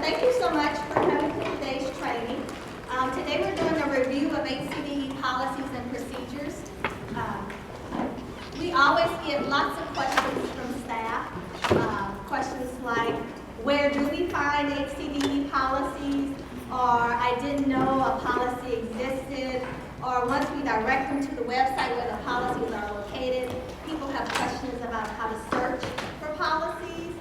thank you so much for coming to today's training. Today we're doing a review of HCDE policies and procedures. We always get lots of questions from staff. Questions like, where do we find HCDE policies? Or I didn't know a policy existed. Or once we direct them to the website where the policies are located, people have questions about how to search for policies.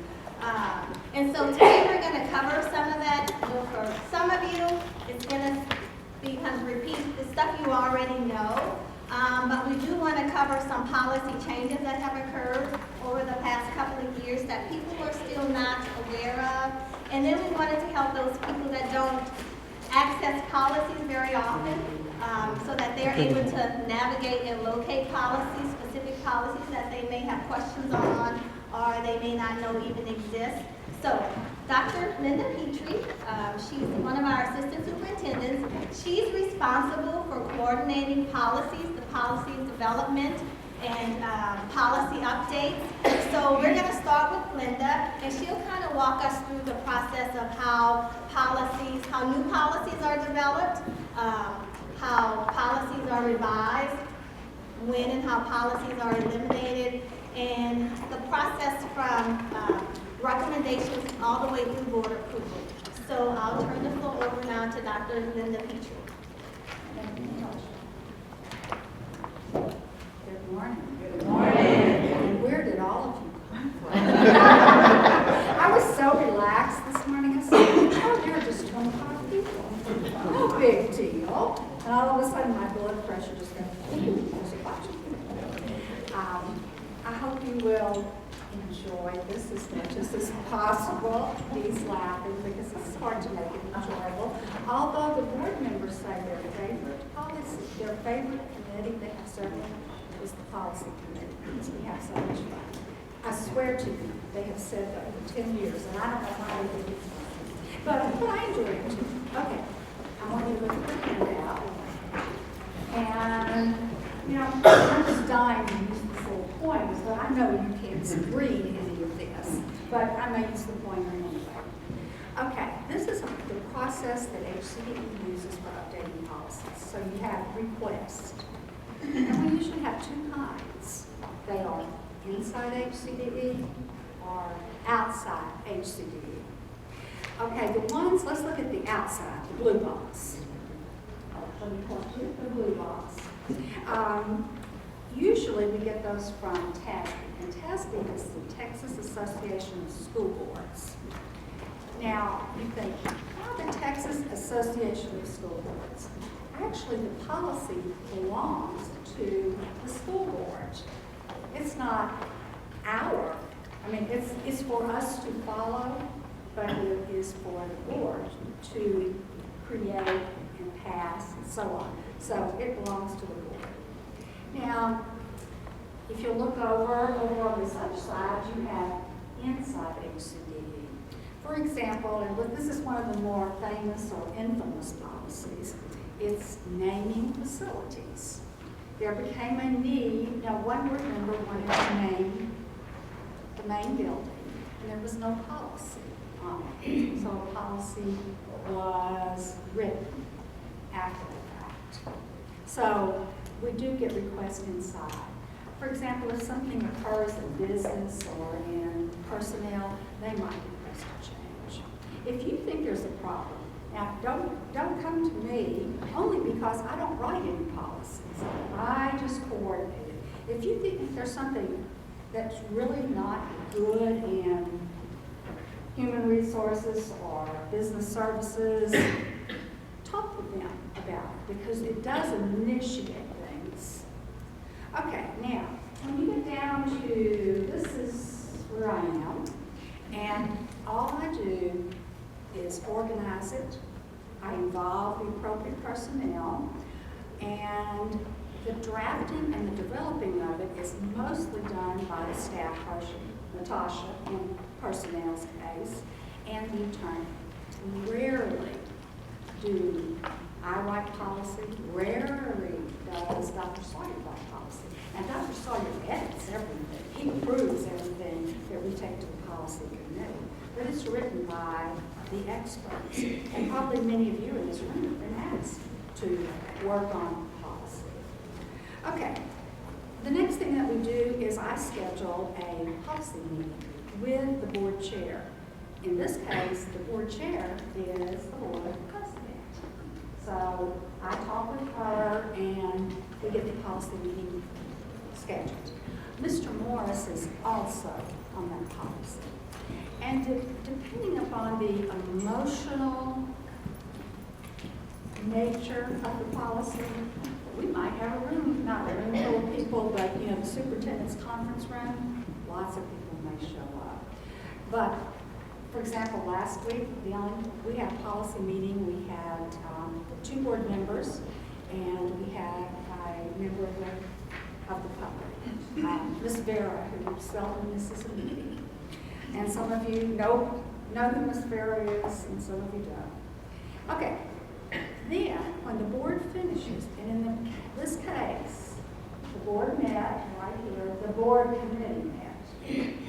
And so today we're going to cover some of that. For some of you, it's going to be kind of repeat the stuff you already know. But we do want to cover some policy changes that have occurred over the past couple of years that people are still not aware of. And then we wanted to help those people that don't access policies very often, so that they're able to navigate and locate policies, specific policies that they may have questions on or they may not know even exist. So Dr. Linda Petrie, she's one of our assistant superintendents. She's responsible for coordinating policies, the policy development, and policy updates. So we're going to start with Linda, and she'll kind of walk us through the process of how new policies are developed, how policies are revised, when and how policies are eliminated, and the process from recommendations all the way through board approval. So I'll turn the floor over now to Dr. Linda Petrie. Good morning. Good morning. And where did all of you come from? I was so relaxed this morning. I said, oh, there are just 25 people. No big deal. And all of a sudden, my blood pressure just went, there's a bunch of people. I hope you will enjoy this as much as possible. Please laughing because it's hard to make it enjoyable. Although the board members say their favorite policy, their favorite committee, they have several, is the policy committee because we have so much fun. I swear to you, they have said that for 10 years, and I don't know why they did it. But I enjoy it too. Okay, I want you to look at the handout. And, you know, I'm just dying to use these little pointers, but I know you can't read any of this, but I may use the pointer anyway. Okay, this is the process that HCDE uses for updating policies. So you have request. And we usually have two kinds. They are inside HCDE or outside HCDE. Okay, the ones, let's look at the outside, the blue box. Let me point to the blue box. Usually we get those from TASB, and TASB is the Texas Association of School Boards. Now, you think, the Texas Association of School Boards. Actually, the policy belongs to the school board. It's not it's for us to follow, but it is for the board to create and pass and so on. So it belongs to the board. Now, if you look over on this other side, you have inside HCDE. For example, and this is one of the more famous or infamous policies, it's naming facilities. There became a need, now one board member wanted to name the main building, and there was no policy on it. So a policy was written after the fact. So we do get requests inside. For example, if something occurs in business or in personnel, they might request a change. If you think there's a problem, now don't come to me only because I don't write any policies. I just coordinate it. If you think there's something that's really not good in human resources or business services, talk with them about it because it does initiate things. Okay, now, when you get down to, this is where I am, and all I do is organize it. I involve the appropriate personnel, and the drafting and the developing of it is mostly done by the staff person, Natasha, in personnel's case, and the attorney. Rarely do I write policy, rarely does Dr. Sawyer write policy. And Dr. Sawyer edits everything. He approves everything that we take to the policy committee. but it's written by the experts. And probably many of you in this room have been asked to work on policy. Okay, the next thing that we do is I schedule a policy meeting with the board chair. In this case, the board chair is the board president. So I talk with her and we get the policy meeting scheduled. Mr. Morris is also on that policy. And depending upon the emotional nature of the policy, we might have a room, not a room full of people, but the superintendent's conference room, lots of people may show up. But for example, last week, we had a policy meeting. We had 2 board members, and we had a member of the public, Ms. Vera, who seldom misses a meeting. And some of you know who Ms. Vera is, and some of you don't. Okay, then when the board finishes, and in this case, the board met right here, the board committee met.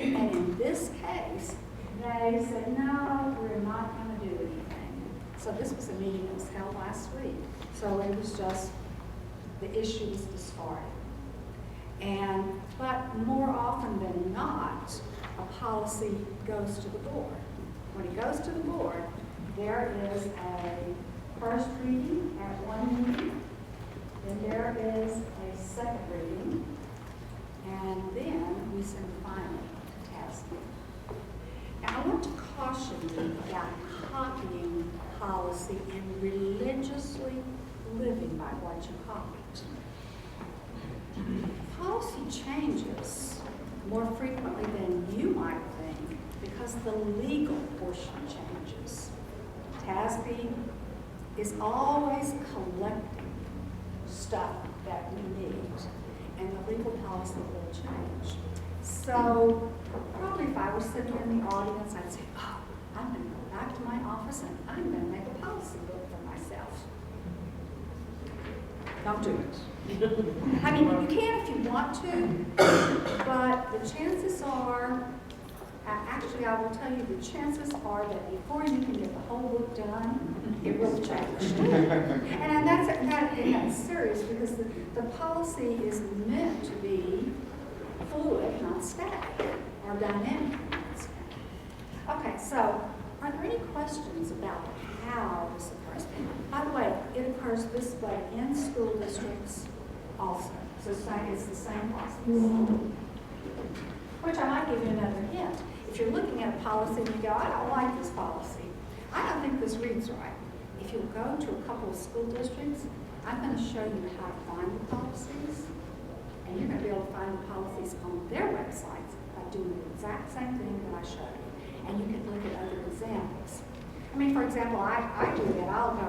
And in this case, they said, no, we're not going to do anything. So this was a meeting that was held last week. So it was just, the issue was discarded. But more often than not, a policy goes to the board. When it goes to the board, there is a first reading at one meeting, then there is a second reading, and then we send the final to task. Now, I want to caution you about copying policy and religiously living by what you copied. Policy changes more frequently than you might think because the legal portion changes. TASB is always collecting stuff that we need, and the legal policy will change. So probably if I was sitting in the audience, I'd say, oh, I'm going to go back to my office and I'm going to make a policy book for myself. Don't do it. I mean, you can if you want to, but the chances are, actually I will tell you, the chances are that before you can get the whole book done, it will change. And that's serious because the policy is meant to be fluid, not static, or dynamic, not static. Okay, so are there any questions about how this occurs? By the way, it occurs this way in school districts also. So it's the same process. Which I might give you another hint. If you're looking at a policy and you go, I don't like this policy, I don't think this reads right. If you'll go to a couple of school districts, I'm going to show you how to find the policies, and you're going to be able to find the policies on their websites by doing the exact same thing that I showed you. And you can look at other examples. I mean, for example, I do that. I'll go,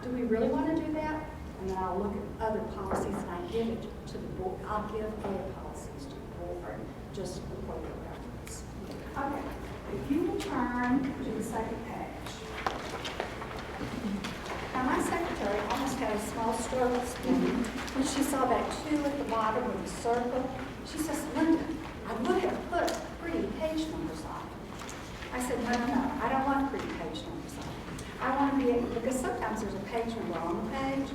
do we really want to do that? And then I'll look at other policies and I give it to the board. I'll give other policies to the board just for your reference. Okay, if you will turn to the second page. Now, my secretary almost had a small stroke when she saw that 2 at the bottom of the circle. She says, Linda, I would have put pretty page numbers on it. I said, no, I don't want pretty page numbers on it. I want to be able, because sometimes there's a page number on the page.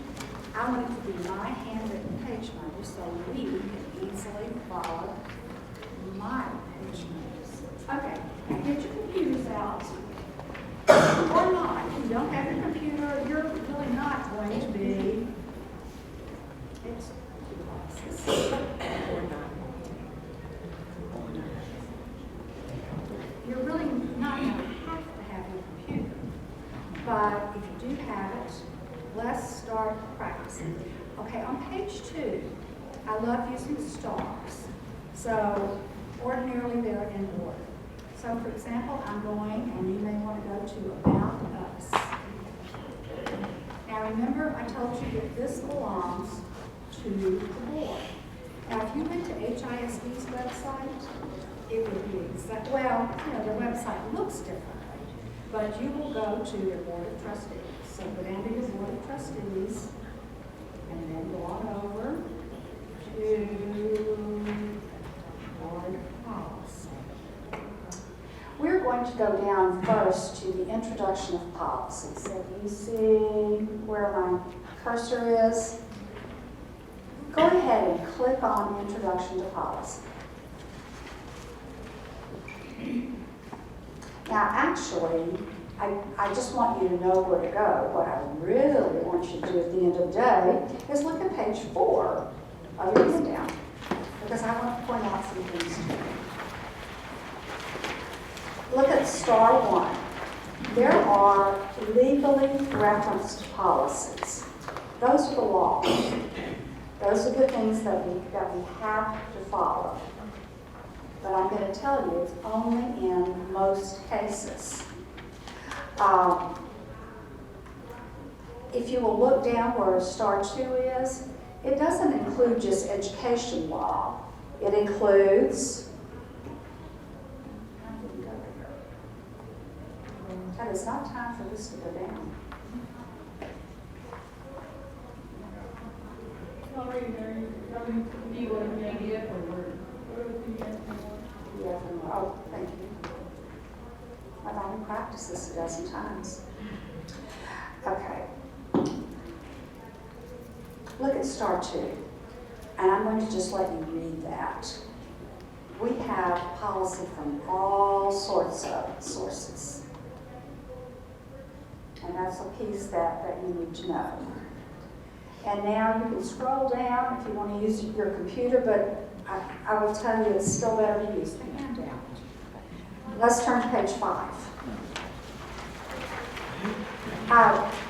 I want it to be my handwritten page number so we can easily follow my page numbers. Okay, now get your computers out. Or not. If you don't have your computer, you're really not going to be. You're really not going to have your computer. But if you do have it, let's start practicing. Okay, on page 2, I love using stars. So ordinarily they're in order. So for example, I'm going, and you may want to go to About Us. Now remember, I told you that this belongs to the board. Now if you went to HISD's website, it would be exact. Well, their website looks differently, but you will go to your board of trustees. So go down to your board of trustees, and then go on over to board policy. We're going to go down first to the introduction of policy. So you see where my cursor is? Go ahead and click on Introduction to Policy. Now, actually, I just want you to know where to go. What I really want you to do at the end of the day is look at page 4 of your handout, because I want to point out some things to you. Look at star 1. There are legally referenced policies. Those are the laws. Those are the things that we have to follow. But I'm going to tell you, it's only in most cases. If you will look down where star 2 is, it doesn't include just education law. It includes, that is not time for this to go down. Oh, thank you. I've only practiced this a dozen times. Okay. Look at star 2, and I'm going to just let you read that. We have policy from all sorts of sources. And that's a piece that you need to know. And now you can scroll down if you want to use your computer, but I will tell you it's still better to use the handout. Let's turn to page 5.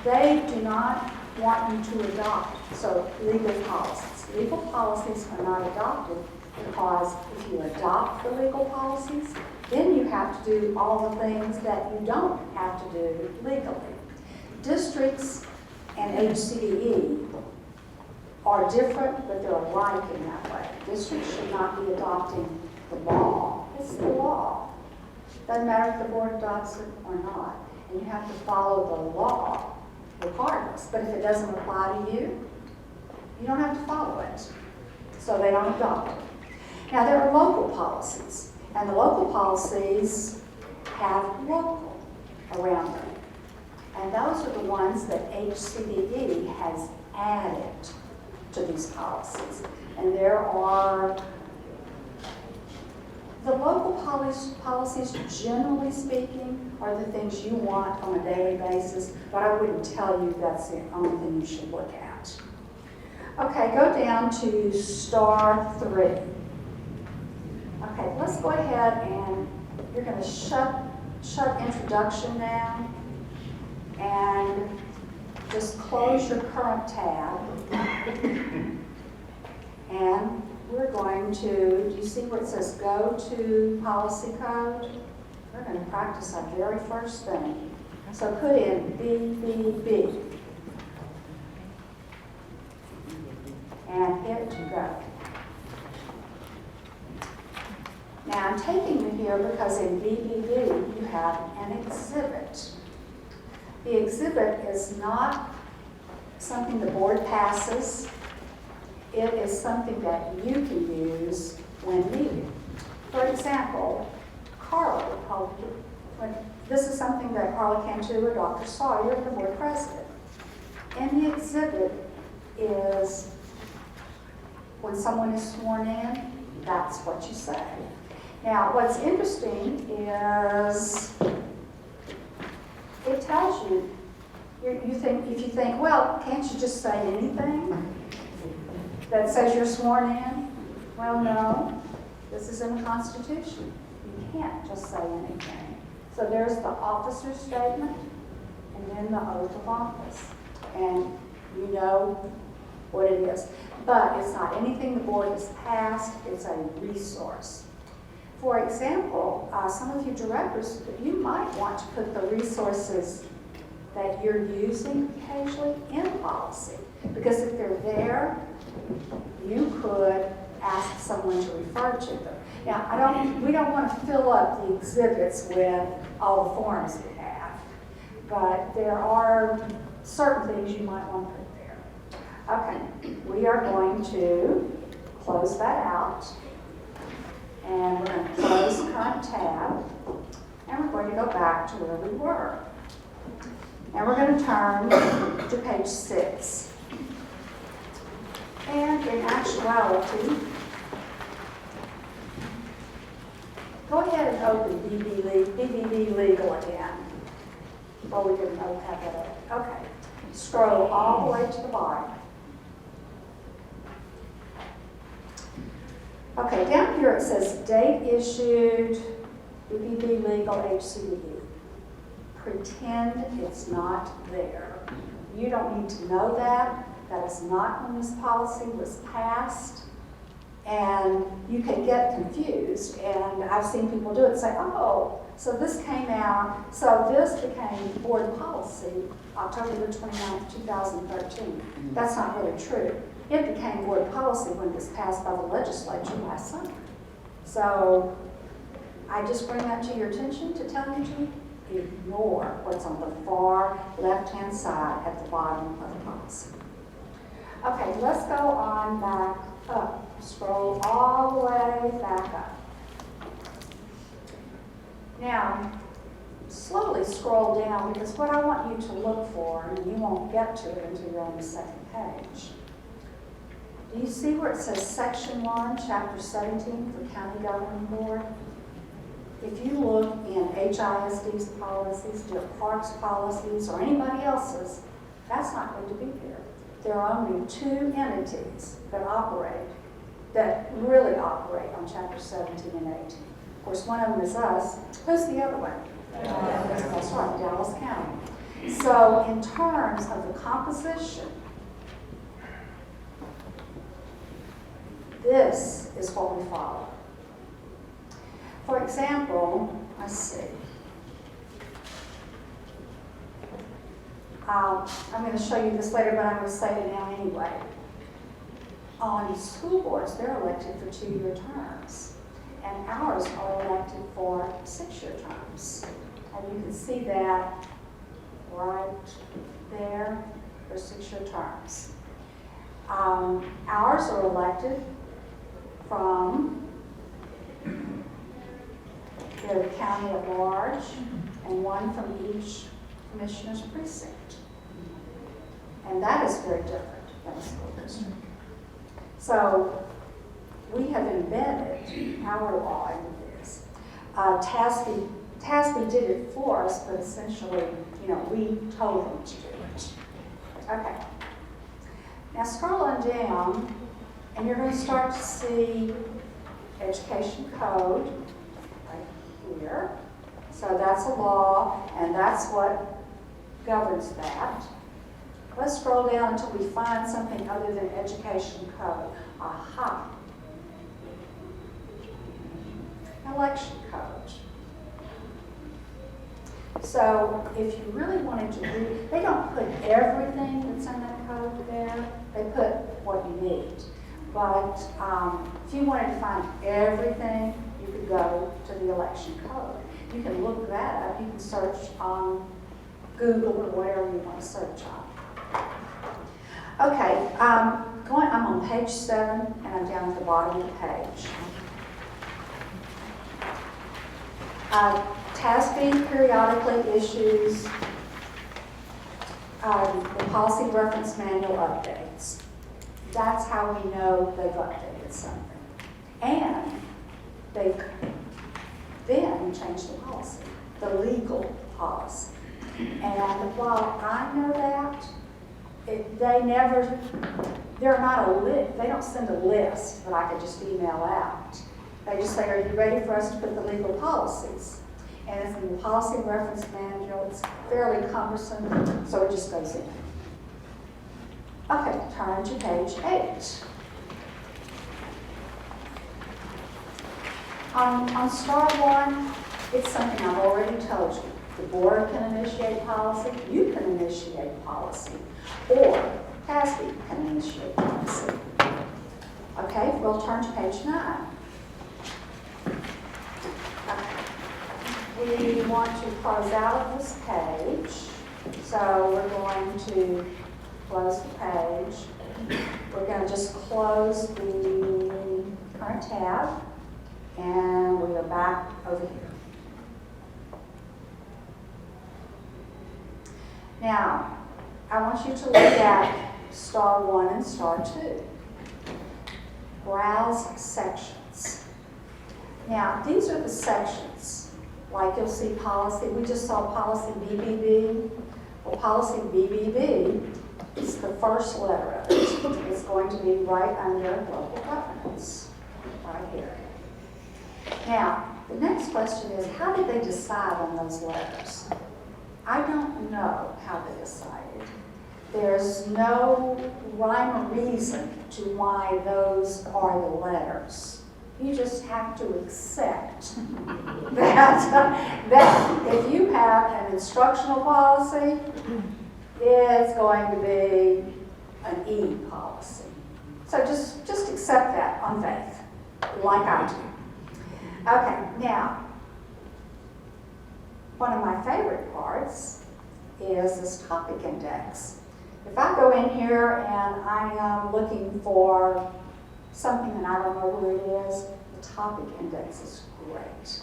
They do not want you to adopt legal policies. Legal policies are not adopted because if you adopt the legal policies, then you have to do all the things that you don't have to do legally. Districts and HCDE are different, but they're alike in that way. Districts should not be adopting the law. It's the law. Doesn't matter if the board adopts it or not. And you have to follow the law regardless. But if it doesn't apply to you, you don't have to follow it. So they don't adopt it. Now there are local policies. And the local policies have local around them. And those are the ones that HCDE has added to these policies. And there are, the local policies, generally speaking, are the things you want on a daily basis, but I wouldn't tell you that's the only thing you should look at. Okay, go down to star 3. Okay, let's go ahead and you're going to shut introduction now and just close your current tab. And we're going to, do you see where it says go to policy code? We're going to practice our very first thing. So put in BBB and hit go. Now I'm taking you here because in BBB you have an exhibit. The exhibit is not something the board passes. It is something that you can use when needed. For example, Carla, this is something that Carla came to with Dr. Sawyer, the board president. And the exhibit is when someone is sworn in, that's what you say. Now, what's interesting is it tells you, if you think, well, can't you just say anything that says you're sworn in? Well, no, this is in the Constitution. You can't just say anything. So there's the officer's statement and then the oath of office. And you know what it is. But it's not anything the board has passed, it's a resource. For example, some of you directors, you might want to put the resources that you're using occasionally in policy. Because if they're there, you could ask someone to refer to them. Now, we don't want to fill up the exhibits with all the forms we have, but there are certain things you might want to put there. Okay, we are going to close that out, and we're going to close current tab, and we're to go back to where we were. Now we're going to turn to page 6. And in actuality, go ahead and open BBB Legal again. Well, we didn't have that open. Okay. Scroll all the way to the bottom. Okay, down here it says date issued, BBB Legal HCDE. Pretend it's not there. You don't need to know that. That is not when this policy was passed. And you can get confused. And I've seen people do it and say, oh, so this came out, so this became board policy October the 29th, 2013. That's not really true. It became board policy when it was passed by the legislature last summer. So I just bring that to your attention to tell you to ignore what's on the far left-hand side at the bottom of the policy. Okay, let's go on back up. Scroll all the way back up. Now, slowly scroll down because what I want you to look for, and you won't get to it until you're on the second page. Do you see where it says Section 1, Chapter 17 for County Governing Board? If you look in HISD's policies, Deer Park's policies, or anybody else's, that's not going to be there. There are only 2 entities that really operate on Chapter 17 and 18. Of course, one of them is us. Who's the other one? That's right, Dallas County. So in terms of the composition, this is what we follow. For example, let's see. I'm going to show you this later, but I'm going to say it now anyway. On school boards, they're elected for 2-year terms, and ours are elected for 6-year terms. And you can see that right there for 6-year terms. Ours are elected from the county at large, and 1 from each commissioner's precinct. And that is very different than a school district. So we have embedded our law into this. TASB did it for us, but essentially, we told them to do it. Okay. Now scroll on down, and you're going to start to see education code right here. So that's a law, and that's what governs that. Let's scroll down until we find something other than education code. Aha. Election code. So if you really wanted to read, they don't put everything that's in that code there. They put what you need. But if you wanted to find everything, you could go to the election code. You can look that up. You can search on Google or whatever you want to search on. Okay, I'm on page 7, and I'm down at the bottom of the page. TASB periodically issues the policy reference manual updates. That's how we know they've updated something. And they've then changed the policy, the legal policy. And while I know that, they don't send a list that I could just email out. They just say, are you ready for us to put the legal policies? And it's in the policy reference manual. It's fairly cumbersome, so it just goes in. Okay, turn to page 8. On star 1, it's something I've already told you. The board can initiate policy, you can initiate policy, or TASB can initiate policy. Okay, we'll turn to page 9. We want to close out of this page, so we're going to close the page. We're going to just close the current tab, and we go back over here. Now, I want you to look at star 1 and star 2. Browse sections. Now, these are the sections. Like you'll see policy, we just saw policy BBB. Well, policy BBB is the first letter of it. It's going to be right under local governance, right here. Now, the next question is, how did they decide on those letters? I don't know how they decided. There's no rhyme or reason to why those are the letters. You just have to accept that if you have an instructional policy, it's going to be an E policy. So just accept that on faith, like I do. Okay, now, one of my favorite parts is this topic index. If I go in here and I am looking for something and I don't know where it is, the topic index is great.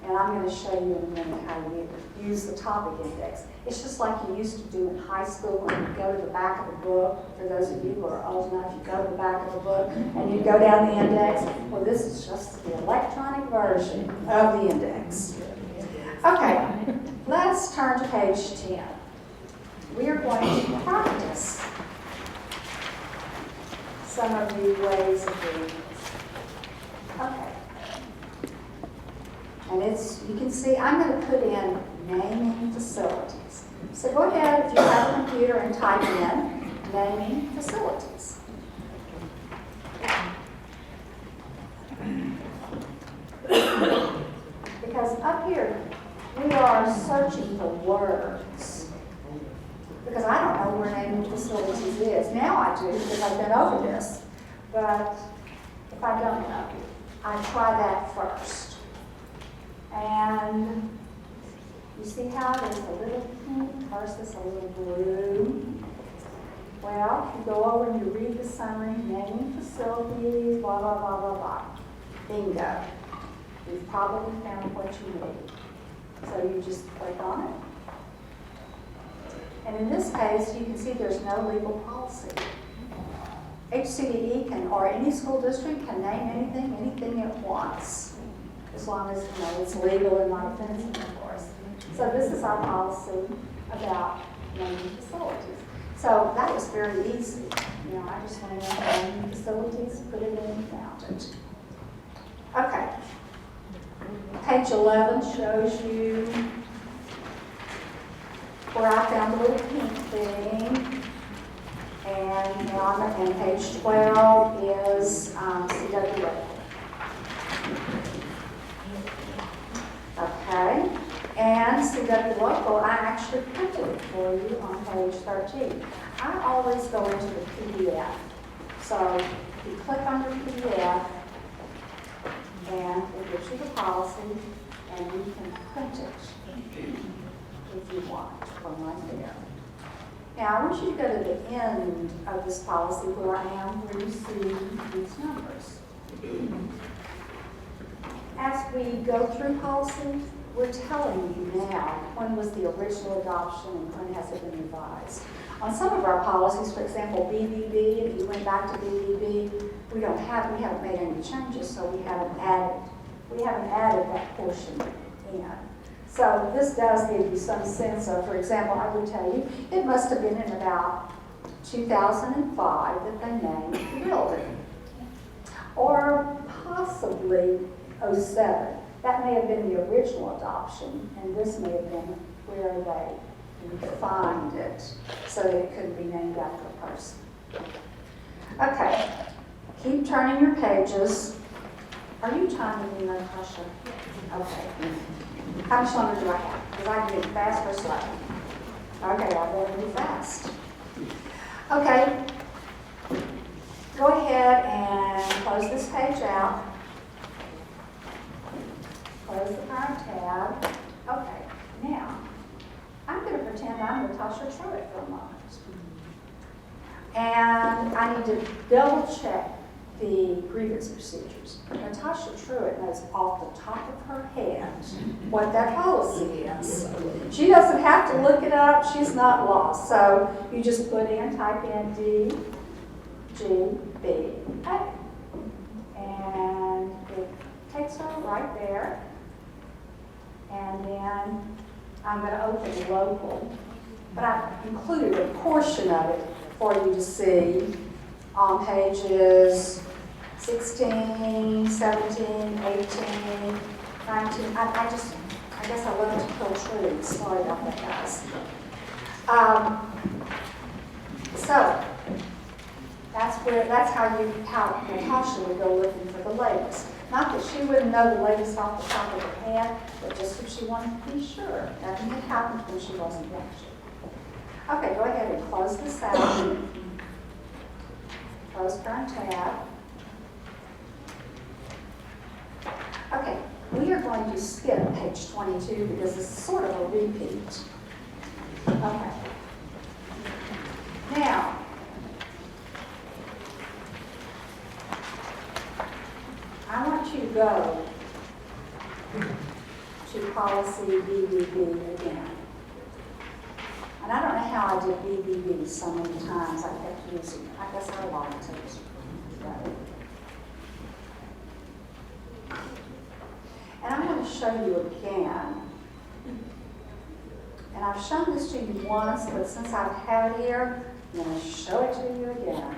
And I'm going to show you in a minute how you use the topic index. It's just like you used to do in high school when you go to the back of the book. For those of you who are old enough, you go to the back of the book and you go down the index. Well, this is just the electronic version of the index. Okay, let's turn to page 10. We are going to practice some of the ways of doing this. Okay. And you can see, I'm going to put in naming facilities. So go ahead, if you have a computer, and type in naming facilities. Because up here, we are searching for words. Because I don't know where naming facilities is. Now I do, because I've been over this. But if I don't know, I try that first. And you see how there's a little pink versus a little blue? Well, you go over and you read the summary, naming facilities, blah, blah, blah, blah, blah. Bingo. You've probably found what you need. So you just click on it. And in this case, you can see there's no legal policy. HCDE can, or any school district can name anything it wants, as long as it's legal and not offensive, of course. So this is our policy about naming facilities. So that was very easy. I just went in naming facilities, put it in, and found it. Okay. Page 11 shows you where I found a little pink thing. And page 12 is CWA. Okay, and CW Local, I actually printed it for you on page 13. I always go into the PDF. So you click on your PDF, and it gives you the policy, and you can print it if you want from right there. Now, I want you to go to the end of this policy where I am, where you see these numbers. As we go through policy, we're telling you now when was the original adoption and when has it been revised. On some of our policies, for example, BBB, if you went back to BBB, we haven't made any changes, so we haven't added that portion in. So this does give you some sense of, for example, I would tell you, it must have been in about 2005 that they named the building. Or possibly 07. That may have been the original adoption, and this may have been where they refined it so that it couldn't be named after a person. Okay, keep turning your pages. Are you timing me, Natasha? Okay. How much longer do I have? Because I can get fast or slow. Okay, I better move fast. Okay, go ahead and close this page out. Close the current tab. Okay, now, I'm going to pretend I'm Natasha Truitt for a moment. And I need to double check the grievance procedures. Natasha Truitt knows off the top of her head what that policy is. She doesn't have to look it up. She's not lost. So you just type in D, G, B, A. And it takes her right there. And then I'm going to open local. But I've included a portion of it for you to see on pages 16, 17, 18, 19. I guess I love to kill trees. Sorry about that, guys. So that's how Natasha would go looking for the latest. Not that she wouldn't know the latest off the top of her head, but just if she wanted to be sure. Nothing had happened when she wasn't watching. Okay, go ahead and close this out. Close current tab. Okay, we are going to skip page 22 because this is sort of a repeat. Okay. Now, I want you to go to policy BBB again. And I don't know how I did BBB so many times. I kept using it. I guess I liked it. Right. And I'm going to show you again. And I've shown this to you once, but since I've had it here, I'm going to show it to you again.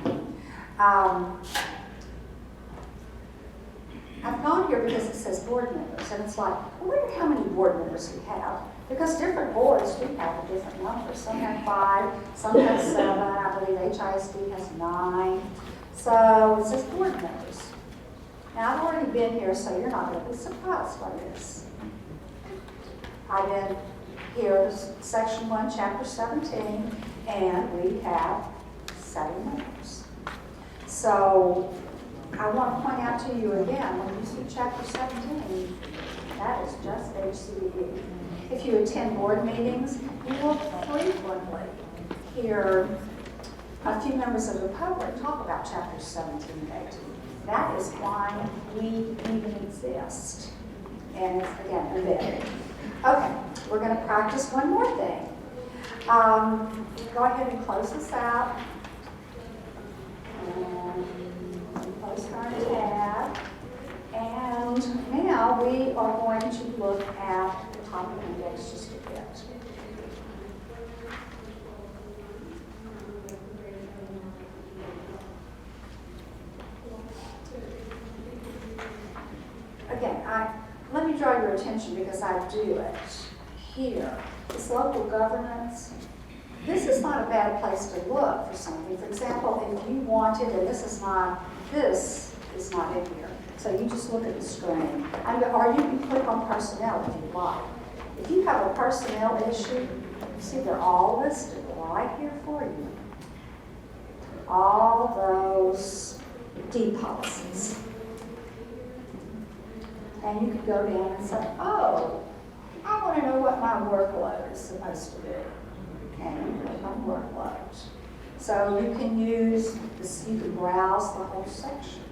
I've gone here because it says board members, and it's like, I wonder how many board members we have. Because different boards do have a different number. Some have 5, some have 7. I believe HISD has 9. So it says board members. Now, I've already been here, so you're not going to be surprised by this. I've been here, section 1, chapter 17, and we have 7 members. So I want to point out to you again, when you see chapter 17, that is just HCDE. If you attend board meetings, you will frequently hear a few members of the public talk about chapters 17 and 18. That is why we even exist. And it's, again, embedded. Okay, we're going to practice one more thing. Go ahead and close this out. And close our tab. And now we are going to look at the topic index just a bit. Again, let me draw your attention because I do it here. This local governance. This is not a bad place to look for something. For example, if you wanted, and this is not in here. So you just look at the screen. Or you can click on personnel if you like. If you have a personnel issue, you see they're all listed right here for you. All those D policies. And you could go down and say, oh, I want to know what my workload is supposed to be. And you click on workload. So you can use this, you can browse the whole section.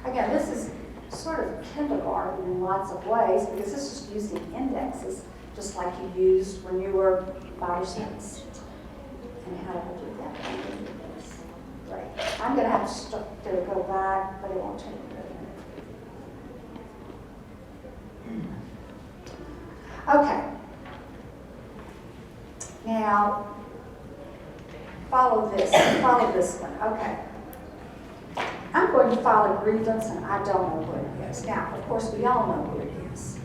Again, this is sort of kindergarten in lots of ways because this is using indexes just like you used when you were by yourselves. And how do I do that? Great. I'm going to have to go back, but it won't take me a minute. Okay. Now, follow this one. Okay. I'm going to file a grievance, and I don't know what it is. Now, of course, we all know what it is.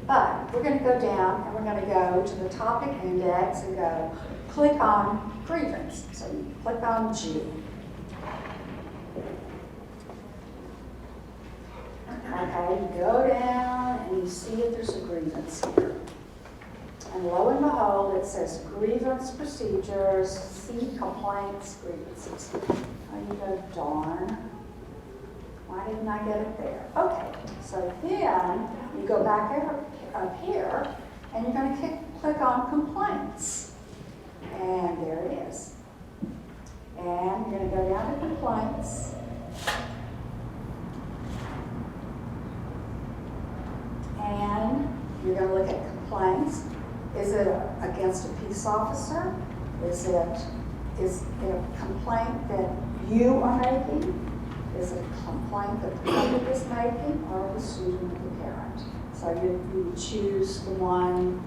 But we're going to go down, and we're going to go to the topic index and go click on grievance. So you click on G. Okay, you go down, and you see if there's a grievance here. And lo and behold, it says grievance procedures, see complaints, grievances. Oh, you go, darn. Why didn't I get it there? Okay, so then you go back up here, and you're going to click on complaints. And there it is. And you're going to go down to complaints, And you're going to look at complaints. Is it against a peace officer? Is it a complaint that you are making? Is it a complaint that the public is making, or the student or the parent? So you would choose the one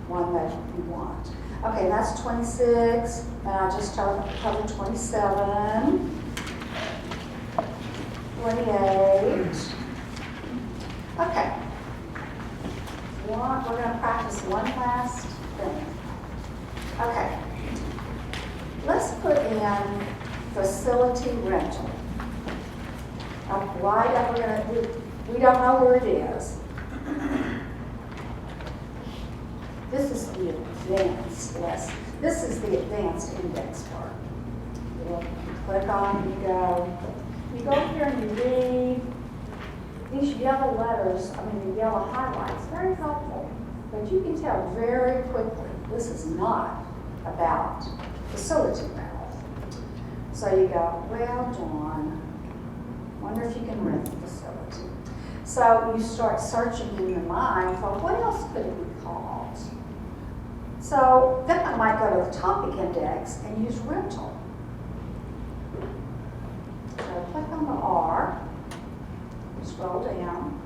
that you want. Okay, that's 26, and I just covered 27, 28. Okay. We're going to practice one last thing. Okay. Let's put in facility rental. Right up, we don't know where it is. This is the advanced lesson. This is the advanced index part. You click on, you go here and you read these yellow letters, the yellow highlights, very helpful. But you can tell very quickly, this is not about facility rental. So you go, well, Dawn, wonder if you can rent the facility. So you start searching in your mind for what else could it be called? So then I might go to the topic index and use rental. So click on the R, scroll down,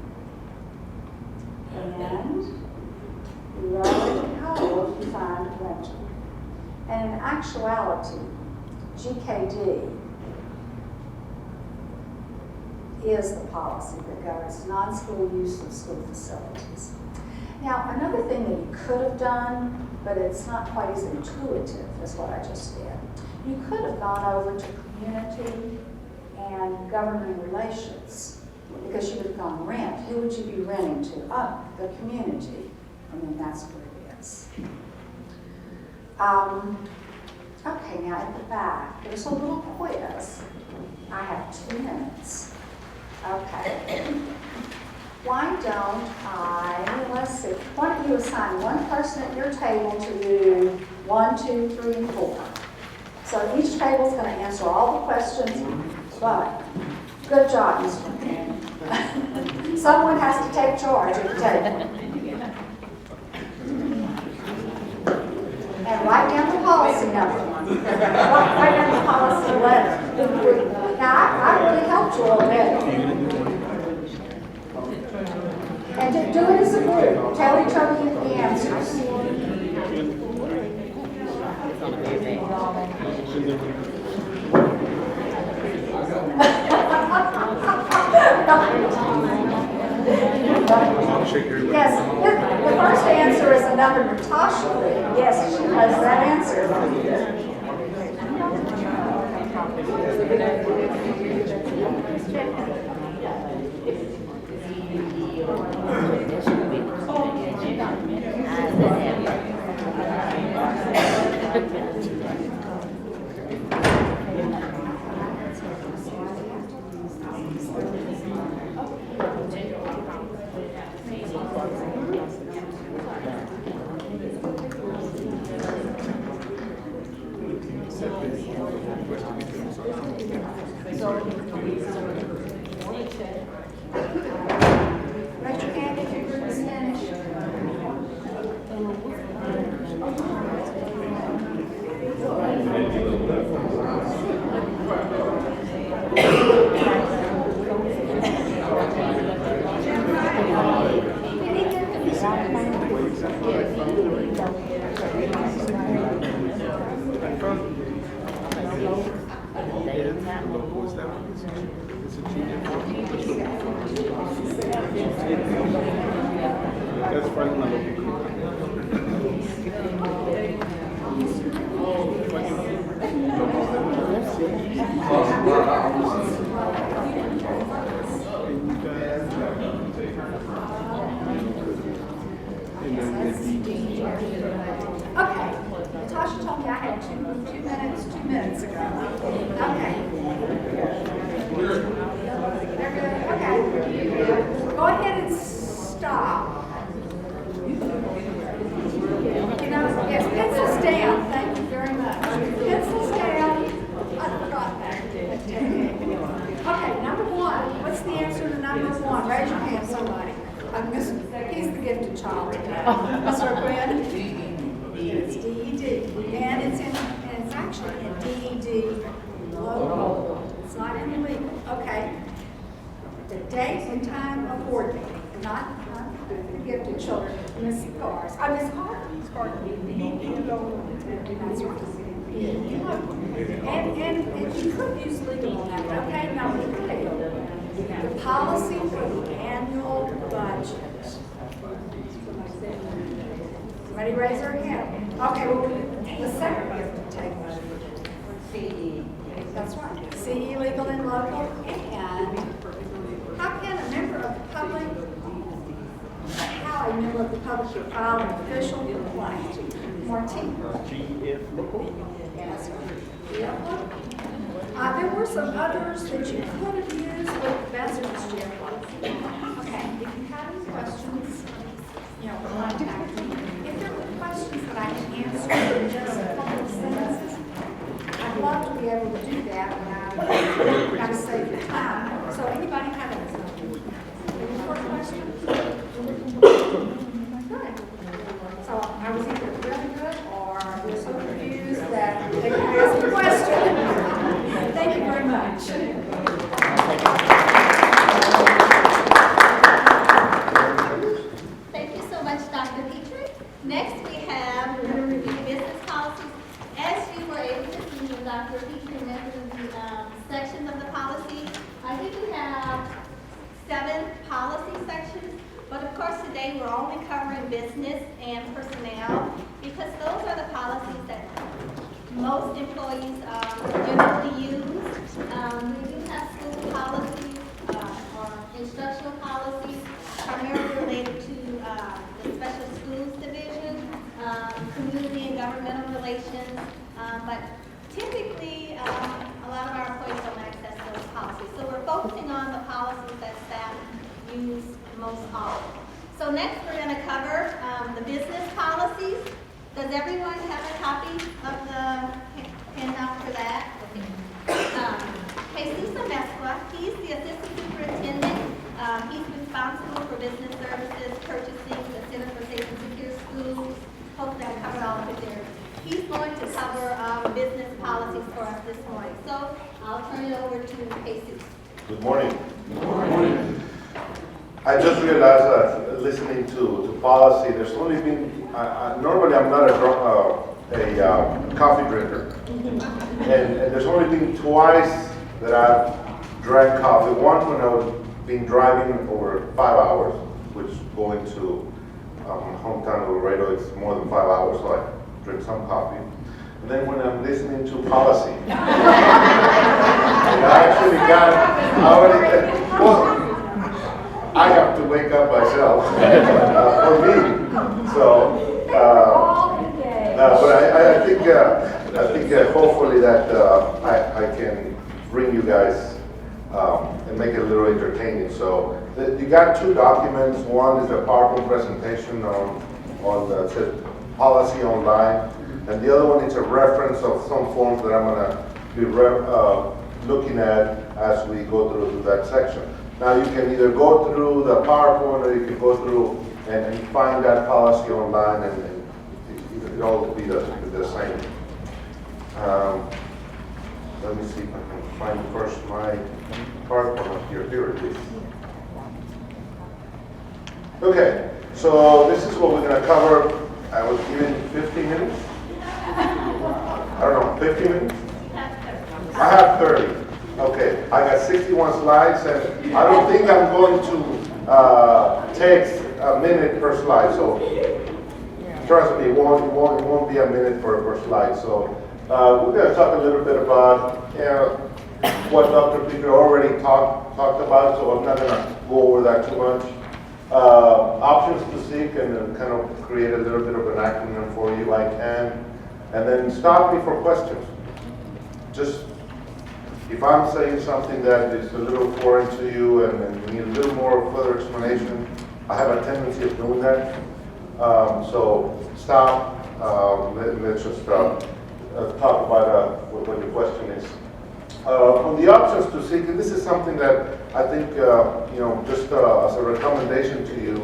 and lo and behold, you find rental. And in actuality, GKD is the policy that governs non-school use of school facilities. Now, another thing that you could have done, but it's not quite as intuitive as what I just did, you could have gone over to community and government relations, because you would have gone rent. Who would you be renting to? Oh, the community. And then that's where it is. Okay, now at the back, there's a little quiz. I have 2 minutes. Okay. Why don't let's see, why don't you assign one person at your table to do 1, 2, 3, 4. So each table is going to answer all the questions, but good job, Mr. McCann. Someone has to take charge at the table. And write down the policy number. Write down the policy letter. Now, I really helped you already. And do it as a group. Tell each other the answers. Yes, the first answer is another Natasha. Yes, she has that answer. Raise your hand if your group is finished. That's fine. Okay, Natasha told me I had 2 minutes ago. Okay. They're good? Okay. Go ahead and stop. He's the gifted child today. Mr. Quinn? It's DED, and it's actually in DED local. It's not in the legal. Okay. The date and time of board meeting, not the gifted children. Miss Cars. Miss Carter. Miss Carter. That's right. And you could use legal on that, okay? Now, the policy for the annual budget. Somebody raise their hand. Okay, well, the second we have to take CE. That's right. CE, legal and local. And how can a member of the public, should file an official complaint? Martine. Yes, there were some others that you could have used, but the best was Jeff. Okay, if you have any questions, contact me. If there were questions that I can answer in just a couple of sentences, I'd love to be able to do that, but I've got to save your time. So anybody have any more questions? Good. So I was either really good or so confused that they could ask a question. Thank you very much. Thank you so much, Dr. Petrie. Next, we have, we're going to review business policies. As you were able to see when Dr. Petrie went through the sections of the policy, I think we have 7 policy sections. But of course, today we're only covering business and personnel because those are the policies that most employees generally use. We do have school policies or instructional policies primarily related to the special schools division, community and governmental relations, but typically a lot of our employees don't access those policies. So we're focusing on the policies that staff use most often. So next we're going to cover the business policies. Does everyone have a copy of the handout for that? Okay. Jesus Mesqua, he's the assistant superintendent. He's responsible for business services, purchasing, the Center for Safe and Secure Schools. Hopefully I covered all of it there. He's going to cover business policies for us this morning. So I'll turn it over to Jesus. Good morning. Good morning. I just realized that listening to policy, there's only been, normally I'm not a coffee drinker, and there's only been twice that I've drank coffee. One when I've been driving over 5 hours, which going to my hometown of Laredo, it's more than 5 hours, so I drink some coffee. And then when I'm listening to policy, and I actually I have to wake up myself for me. So, but I think hopefully that I can bring you guys and make it a little entertaining. So you got 2 documents. One is a PowerPoint presentation on the policy online, and the other one is a reference of some forms that I'm going to be looking at as we go through that section. Now you can either go through the PowerPoint or you can go through and find that policy online, and it all will be the same. Let me see if I can find first my PowerPoint up here. Here it is. Okay, so this is what we're going to cover. I was given 15 minutes. I don't know, 50 minutes? I have 30. Okay, I got 61 slides, and I don't think I'm going to take a minute per slide. So trust me, it won't be a minute per slide. So we're going to talk a little bit about what Dr. Petrie already talked about. So I'm not going to go over that too much. Options to seek, and kind of create a little bit of an acronym for you. I can, and then stop me for questions. Just if I'm saying something that is a little foreign to you and you need a little more further explanation, I have a tendency of doing that. So stop. Let's just talk about what your question is. On the options to seek, and this is something that I think, just as a recommendation to you,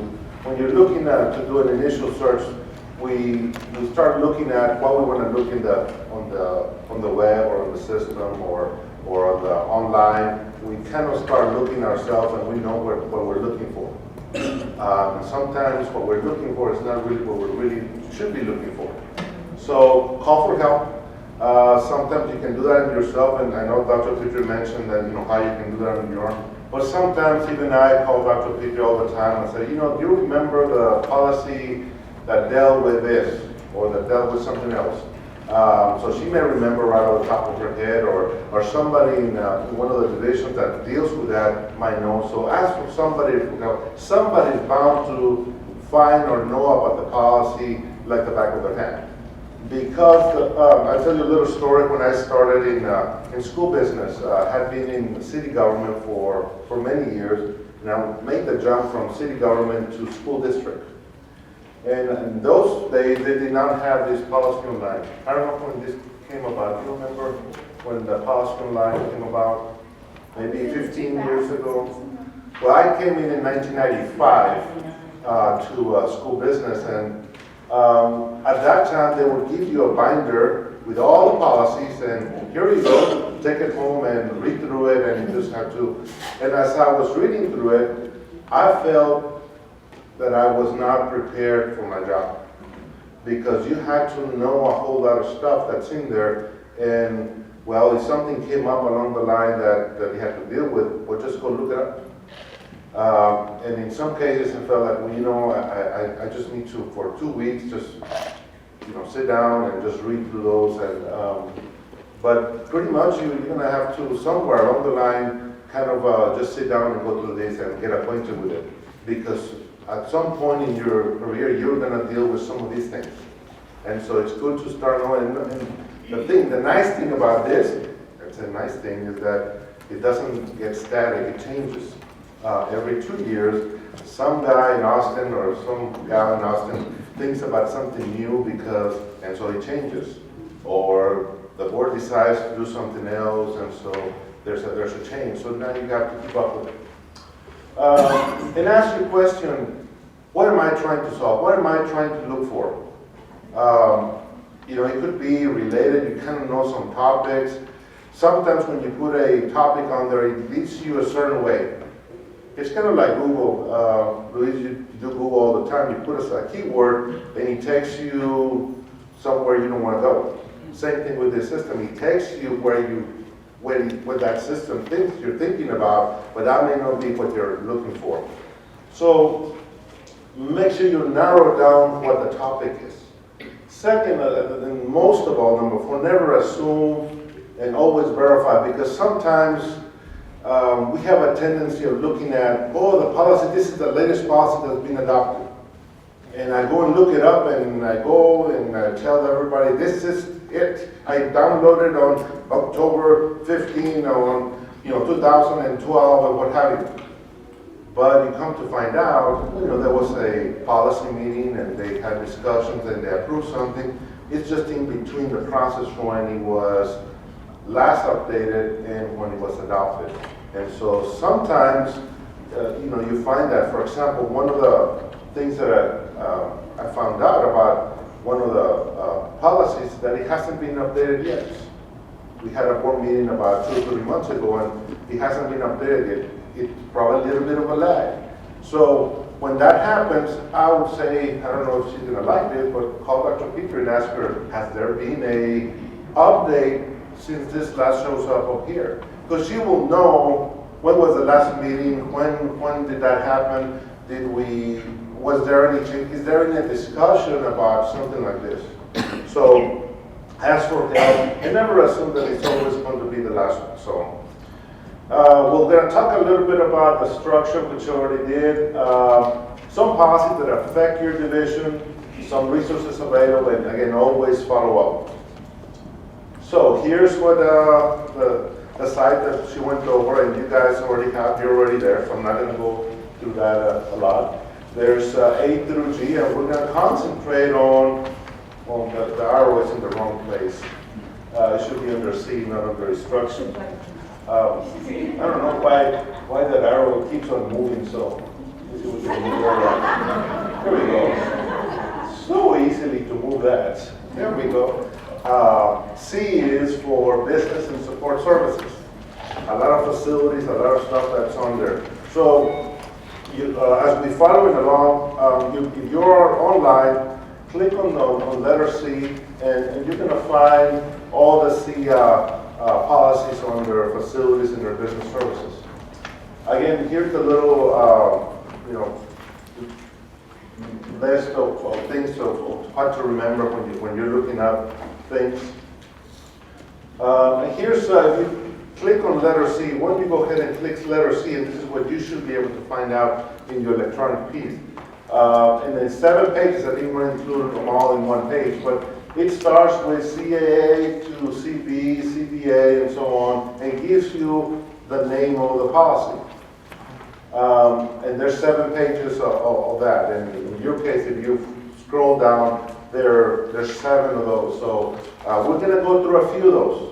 when you're looking to do an initial search, we start looking at what we want to look on the web or on the system or on the online. We kind of start looking ourselves and we know what we're looking for. Sometimes what we're looking for is not really what we really should be looking for. So call for help. Sometimes you can do that yourself, and I know Dr. Petrie mentioned that how you can do that on your own. But sometimes even I call Dr. Petrie all the time and say, do you remember the policy that dealt with this or that dealt with something else? So she may remember right off the top of her head, or somebody in one of the divisions that deals with that might know. So ask for somebody for help. Somebody's bound to find or know about the policy like the back of their hand. Because I'll tell you a little story. When I started in school business, I had been in city government for many years, and I made the jump from city government to school district. And in those days, they did not have this policy online. I don't know when this came about. Do you remember when the policy online came about? Maybe 15 years ago. Well, I came in 1995 to school business, and at that time, they would give you a binder with all the policies, and here you go, take it home and read through it, and you just have to. And as I was reading through it, I felt that I was not prepared for my job, because you had to know a whole lot of stuff that's in there, and well, if something came up along the line that you had to deal with, well, just go look it up. And in some cases, I felt like, I just need to, for 2 weeks, just, sit down and just read through those. And but pretty much you're going to have to, somewhere along the line, kind of just sit down and go through this and get acquainted with it. Because at some point in your career, you're going to deal with some of these things. And so it's good to start knowing. And the nice thing about this, it's a nice thing, is that it doesn't get static, it changes. Every 2 years, some guy in Austin or some gal in Austin thinks about something new and so it changes. Or the board decides to do something else, and so there's a change. So now you have to keep up with it. And ask your question, what am I trying to solve? What am I trying to look for? It could be related, you kind of know some topics. Sometimes when you put a topic on there, it leads you a certain way. It's kind of like Google. Luis, you do Google all the time. You put a keyword, and it takes you somewhere you don't want to go. Same thing with this system. It takes you where that system thinks you're thinking about, but that may not be what you're looking for. So make sure you narrow down what the topic is. Second, and most of all, number 4, never assume and always verify, because sometimes we have a tendency of looking at, the policy, this is the latest policy that's been adopted. And I go and look it up, and I go and I tell everybody, this is it. I downloaded on October 15 on 2012 and what have you. But you come to find out, there was a policy meeting and they had discussions and they approved something. It's just in between the process when it was last updated and when it was adopted. And so sometimes, you find that, for example, one of the things that I found out about one of the policies, that it hasn't been updated yet. We had a board meeting about 2 or 3 months ago, and it hasn't been updated yet. It's probably a little bit of a lag. So when that happens, I would say, I don't know if she's going to like this, but call Dr. Petrie and ask her, has there been a update since this last shows up here? Because she will know when was the last meeting, when did that happen, was there any change, is there any discussion about something like this? So ask for help and never assume that it's always going to be the last one. So we're going to talk a little bit about the structure, which I already did. Some policies that affect your division, some resources available, and again, always follow up. So here's what the site that she went over, and you guys already have, you're already there, so I'm not going to go through that a lot. There's A through G, and we're going to concentrate on the arrow is in the wrong place. It should be under C, not under instruction. I don't know why that arrow keeps on moving, so. Let's see if we can move that. There we go. So easily to move that. There we go. C is for business and support services. A lot of facilities, a lot of stuff that's on there. So as we following along, if you're online, click on letter C, and you're going to find all the C policies under facilities and their business services. Again, here's the little, list of things of how to remember when you're looking up things. And here's, if you click on letter C, once you go ahead and click letter C, and this is what you should be able to find out in your electronic piece. And then 7 pages, I didn't want to include them all in one page, but it starts with CAA to CB, CBA, and so on, and gives you the name of the policy. And there's 7 pages of that. And in your case, if you scroll down, there's 7 of those. So we're going to go through a few of those.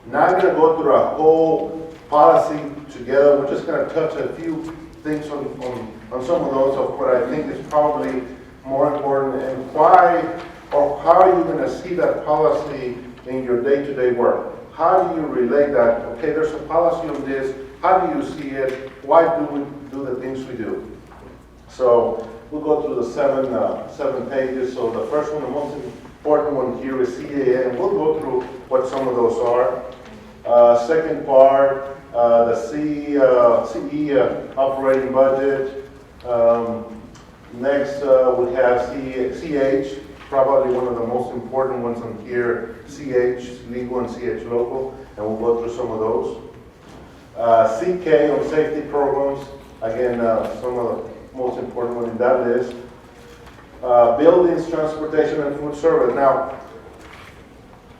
Not going to go through a whole policy together. We're just going to touch a few things on some of those of what I think is probably more important, and why or how are you going to see that policy in your day-to-day work? How do you relate that? Okay, there's a policy on this. How do you see it? Why do we do the things we do? So we'll go through the 7 pages. So the first one, the most important one here is CAA, and we'll go through what some of those are. Second part, the CE operating budget. Next, we have CH, probably one of the most important ones on here, CH legal and CH local, and we'll go through some of those. CK on safety programs, again, some of the most important ones in that list. Buildings, transportation, and food service. Now,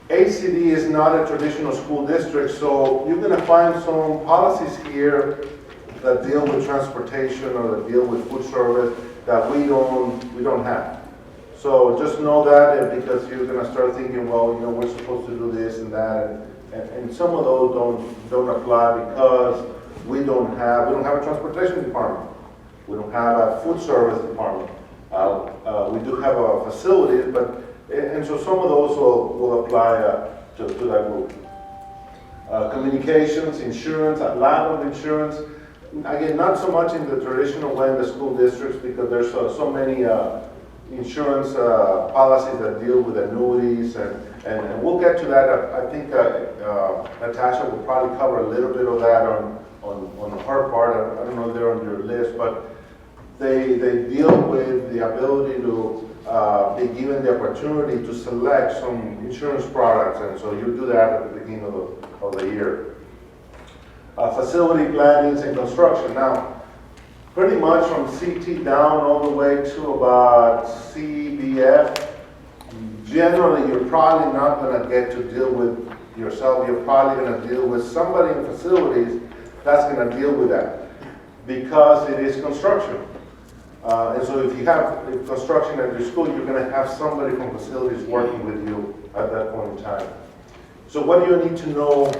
HCDE is not a traditional school district, so you're going to find some policies here that deal with transportation or that deal with food service that we don't have. So just know that, because you're going to start thinking, well, we're supposed to do this and that, and some of those don't apply because we don't have a transportation department. We don't have a food service department. We do have a facility, and so some of those will apply to that group. Communications, insurance, a lot of insurance. Again, not so much in the traditional way in the school districts, because there's so many insurance policies that deal with annuities, and we'll get to that. I think Natasha will probably cover a little bit of that on her part. I don't know if they're on your list, but they deal with the ability to be given the opportunity to select some insurance products, and so you do that at the beginning of the year. Facility plannings and construction. Now, pretty much from CT down all the way to about CBF, generally you're probably not going to get to deal with yourself. You're probably going to deal with somebody in facilities that's going to deal with that, because it is construction. And so if you have construction at your school, you're going to have somebody from facilities working with you at that point in time. So what do you need to know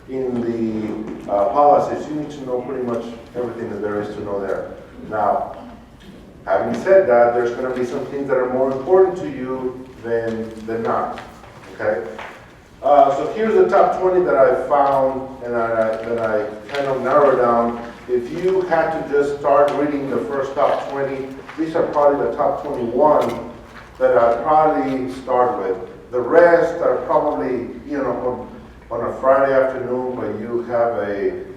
in the policies? You need to know pretty much everything that there is to know there. Now, having said that, there's going to be some things that are more important to you than not. Okay? So here's the top 20 that I found, and that I kind of narrowed down. If you had to just start reading the first top 20, these are probably the top 21 that I'd probably start with. The rest are probably, on a Friday afternoon where you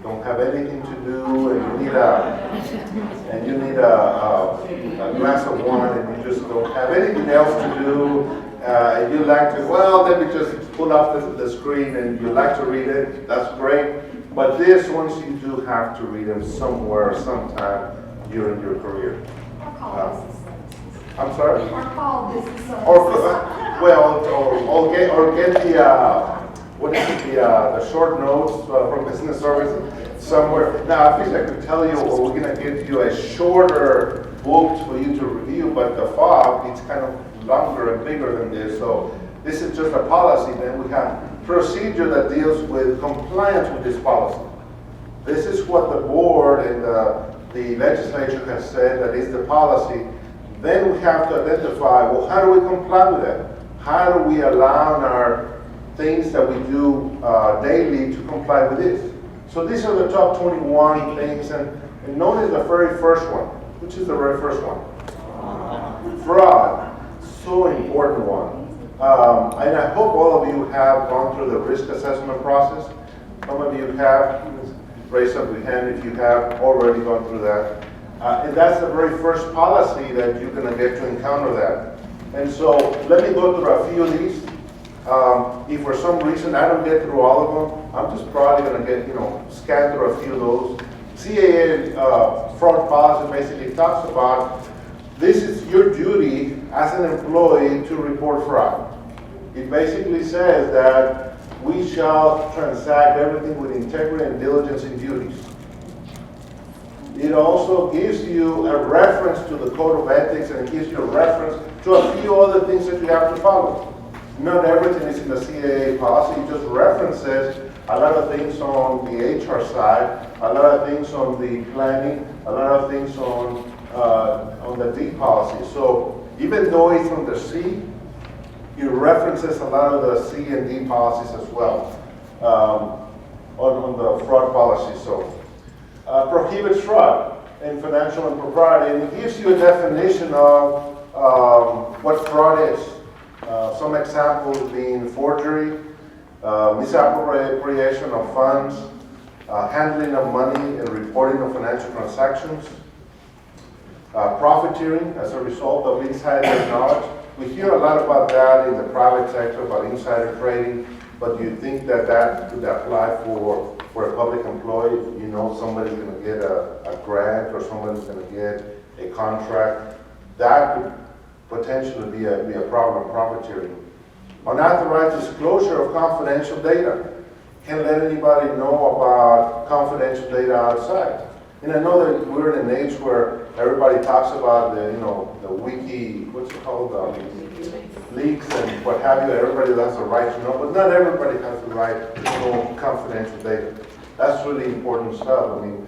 don't have anything to do, and you need a glass of wine, and you just don't have anything else to do, and you like to, let me just pull up the screen, and you like to read it. That's great. But this ones you do have to read them somewhere, sometime during your career. I'm sorry? Or call business or get the the short notes from business services somewhere. Now, I think I could tell you, we're going to give you a shorter book for you to review, but the file, it's kind of longer and bigger than this. So this is just a policy. Then we have procedure that deals with compliance with this policy. This is what the board and the legislature has said that is the policy. Then we have to identify, well, how do we comply with that? How do we allow our things that we do daily to comply with this? So these are the top 21 things, and notice the very first one. Which is the very first one? Fraud. So important one. And I hope all of you have gone through the risk assessment process. Some of you have. Raise up your hand if you have already gone through that. And that's the very first policy that you're going to get to encounter that. And so let me go through a few of these. If for some reason I don't get through all of them, I'm just probably going to scan through a few of those. CAA fraud policy basically talks about this is your duty as an employee to report fraud. It basically says that we shall transact everything with integrity and diligence in duties. It also gives you a reference to the code of ethics, and it gives you a reference to a few other things that you have to follow. Not everything is in the CAA policy, it just references a lot of things on the HR side, a lot of things on the planning, a lot of things on the D policy. So even though it's on the C, it references a lot of the C and D policies as well on the fraud policy. So prohibits fraud in financial impropriety, and it gives you a definition of what fraud is. Some examples being forgery, misappropriation of funds, handling of money and reporting of financial transactions, profiteering as a result of insider knowledge. We hear a lot about that in the private sector, about insider trading, but do you think that that could apply for a public employee? If you know somebody's going to get a grant or somebody's going to get a contract, that could potentially be a problem, profiteering. Unauthorized disclosure of confidential data. Can't let anybody know about confidential data outside. And I know that we're in an age where everybody talks about the wiki, what's it called, leaks and what have you. Everybody has the right to know, but not everybody has the right to know confidential data. That's really important stuff. I mean,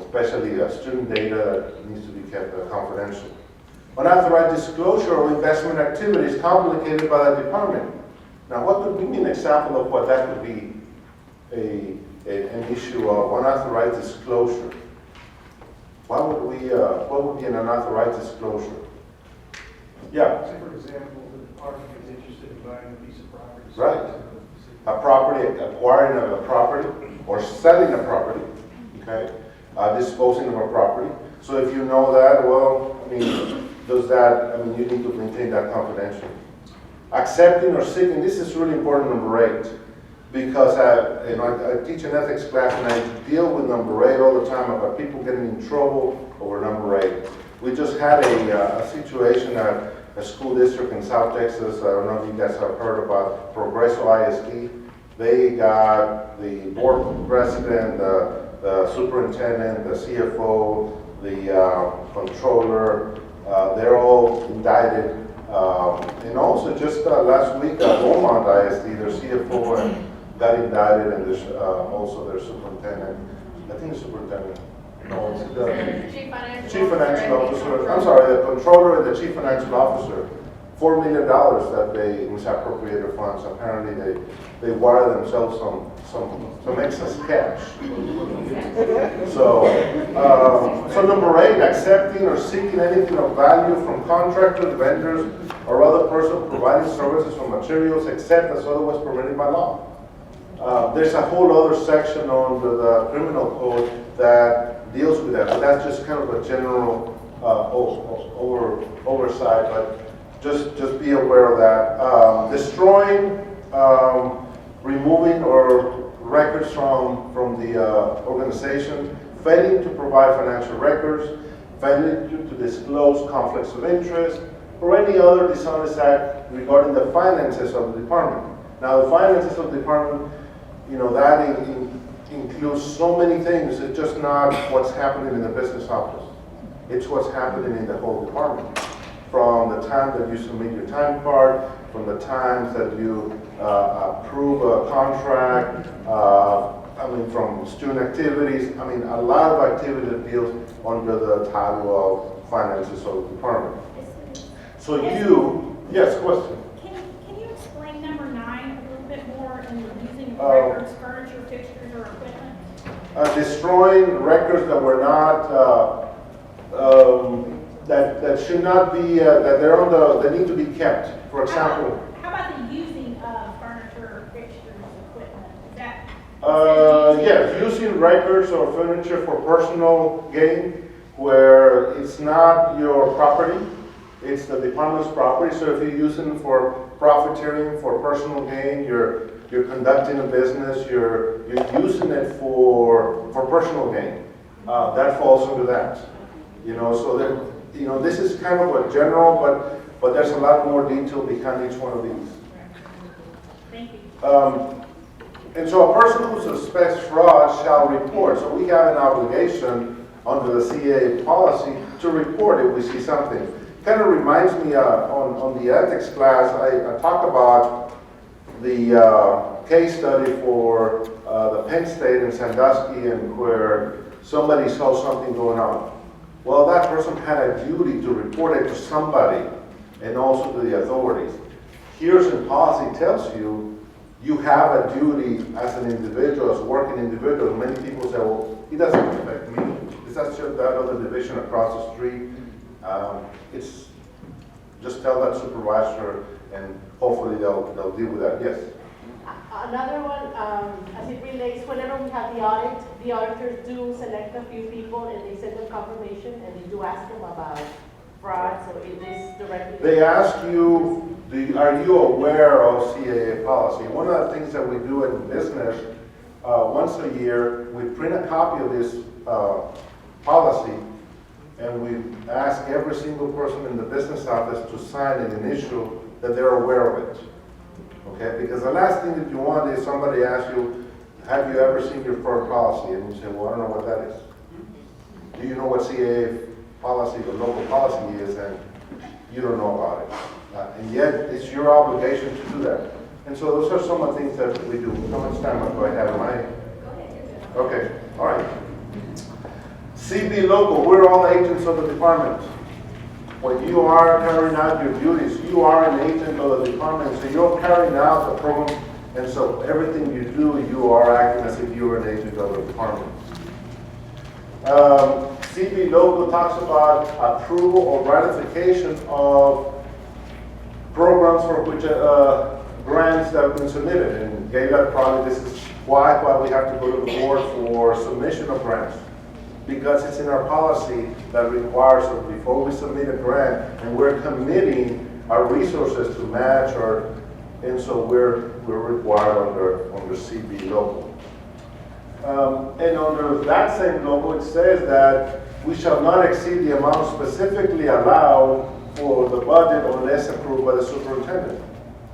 especially student data that needs to be kept confidential. Unauthorized disclosure of investment activities complicated by the department. Now, what could be an example of what that could be an issue of unauthorized disclosure? What would be an unauthorized disclosure? Yeah. Say, for example, the department is interested in buying a piece of property. Right. A property, acquiring a property, or selling a property, okay? Disposing of a property. So if you know that, well, I mean, you need to maintain that confidential. Accepting or seeking, this is really important, number 8, because I teach an ethics class and I deal with number 8 all the time about people getting in trouble over number 8. We just had a situation at a school district in South Texas. I don't know if you guys have heard about Progreso ISD. They got the board president, the superintendent, the CFO, the controller, they're all indicted. And also just last week at Beaumont ISD, their CFO got indicted, and there's also their superintendent. I think the superintendent. No, it's the chief financial officer. I'm sorry, the controller and the chief financial officer. $4 million that they misappropriated funds. Apparently, they wired themselves some excess cash. So number 8, accepting or seeking anything of value from contractors, vendors, or other person providing services or materials except as otherwise permitted by law. There's a whole other section on the criminal code that deals with that, but that's just kind of a general oversight. But just be aware of that. Destroying, removing or records from the organization, failing to provide financial records, failing to disclose conflicts of interest, or any other dishonest act regarding the finances of the department. Now, the finances of the department, that includes so many things. It's just not what's happening in the business office. It's what's happening in the whole department. From the time that you submit your time card, from the times that you approve a contract, from student activities, a lot of activity that deals under the title of finances of the department. So yes, question? Can you explain number 9 a little bit more in the using of records, furniture, fixtures, or equipment? Destroying records that were not, that should not be, that need to be kept. For example, How about the using of furniture, fixtures, equipment? Is that? yes, using records or furniture for personal gain, where it's not your property, it's the department's property. So if you're using it for profiteering, for personal gain, you're conducting a business, you're using it for personal gain. That falls under that. So that, this is kind of a general, but there's a lot more detail behind each one of these. Thank you. And so a person who suspects fraud shall report. So we have an obligation under the CAA policy to report if we see something. Kind of reminds me on the ethics class, I talk about the case study for the Penn State in Sandusky, and where somebody saw something going on. Well, that person had a duty to report it to somebody and also to the authorities. Here's in policy tells you, you have a duty as an individual, as a working individual. Many people say, well, it doesn't affect me. It's just that other division across the street. It's just tell that supervisor, and hopefully they'll deal with that. Yes? Another one, as it relates, whenever we have the audit, the auditors do select a few people and they send them confirmation and they do ask them about fraud, so it is directly. They ask you, are you aware of CAA policy? One of the things that we do in business, once a year, we print a copy of this policy, and we ask every single person in the business office to sign an initial that they're aware of it. Okay? Because the last thing that you want is somebody asks you, have you ever seen your firm policy? And you say, well, I don't know what that is. Do you know what CAA policy, the local policy is? And you don't know about it. And yet, it's your obligation to do that. And so those are some of the things that we do. How much time do I have in my? Okay, all right. CB local, we're all agents of the department. When you are carrying out your duties, you are an agent of the department, so you're carrying out the program, and so everything you do, you are acting as if you were an agent of the department. CB local talks about approval or ratification of programs for which grants that have been submitted, and Gayla probably this is why we have to go to the board for submission of grants. Because it's in our policy that requires that before we submit a grant, and we're committing our resources to match, and so we're required under CB local. And under that same local, it says that we shall not exceed the amount specifically allowed for the budget unless approved by the superintendent.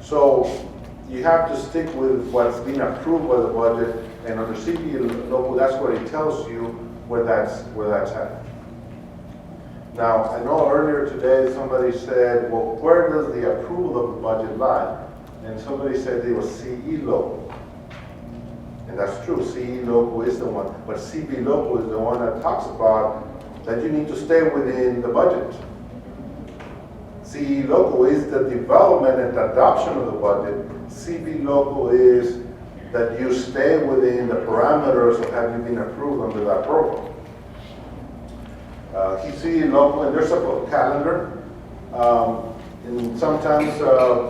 So you have to stick with what's been approved by the budget, and under CB local, that's where it tells you where that's at. Now, I know earlier today somebody said, well, where does the approval of the budget lie? And somebody said it was CE local. And that's true, CE local is the one, but CB local is the one that talks about that you need to stay within the budget. CE local is the development and adoption of the budget. CB local is that you stay within the parameters of having been approved under that program. CE local, and there's a calendar, and sometimes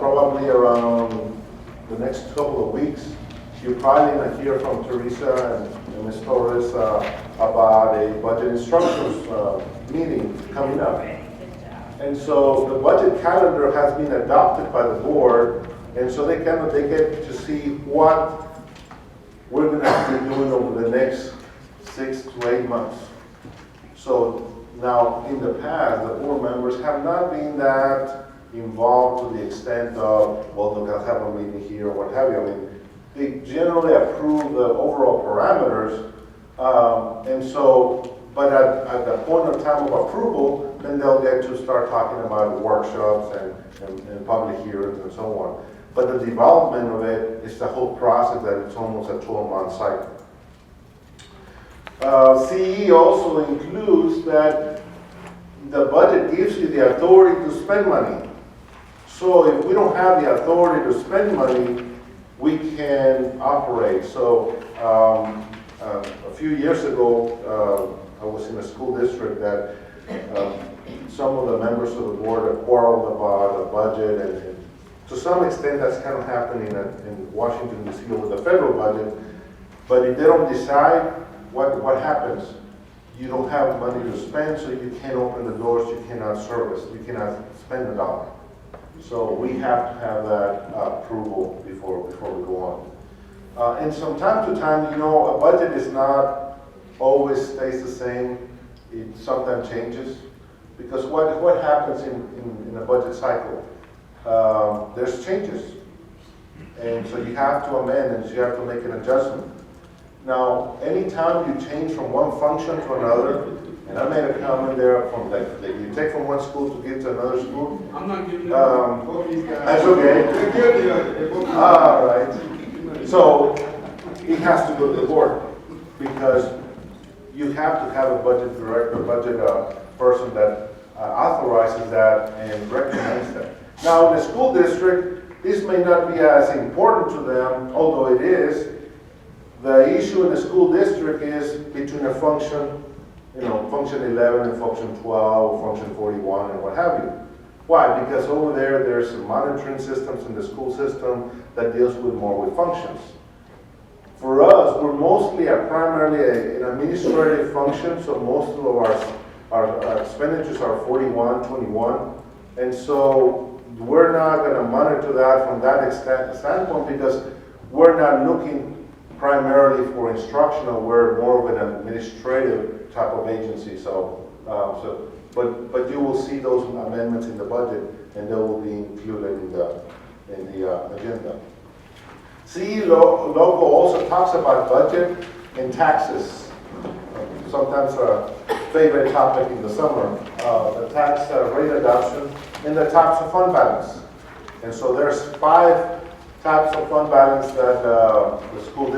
probably around the next couple of weeks, you're probably going to hear from Teresa and Ms. Torres about a budget instructions meeting coming up. And so the budget calendar has been adopted by the board, and so they get to see what we're going to be doing over the next 6 to 8 months. So now, in the past, the board members have not been that involved to the extent of, well, they'll have a meeting here or what have you. I mean, they generally approve the overall parameters, and so but at the point of time of approval, then they'll get to start talking about workshops and public hearings and so on. But the development of it is the whole process that it's almost a 12-month cycle. CE also includes that the budget gives you the authority to spend money. So if we don't have the authority to spend money, we can operate. So a few years ago, I was in a school district that some of the members of the board quarreled about a budget, and to some extent that's kind of happening in Washington DC with the federal budget. But if they don't decide, what happens? You don't have money to spend, so you can't open the doors, you cannot service, you cannot spend a dollar. So we have to have that approval before we go on. And from time to time, you know, a budget is not always stays the same. It sometimes changes. Because what happens in a budget cycle? There's changes. And so you have to amend and you have to make an adjustment. Now, anytime you change from one function to another, and I made a comment there from like you take from one school to give to another school. I'm not giving up. Both these guys. That's okay. All right. So it has to go to the board because you have to have a budget director, budget person that authorizes that and recommends that. Now, in the school district, this may not be as important to them, although it is. The issue in the school district is between a function, you know, function 11 and function 12, function 41, and what have you. Why? Because over there, there's some monitoring systems in the school system that deals with more with functions. For us, we're mostly primarily an administrative function, so most of our expenditures are 41, 21, and so we're not going to monitor that from that standpoint because we're not looking primarily for instructional, we're more of an administrative type of agency. But you will see those amendments in the budget, and they will be included in the agenda. CE logo also talks about budget and taxes. Sometimes a favorite topic in the summer, the tax rate adoption and the types of fund balance. And so there's 5 types of fund balance that the school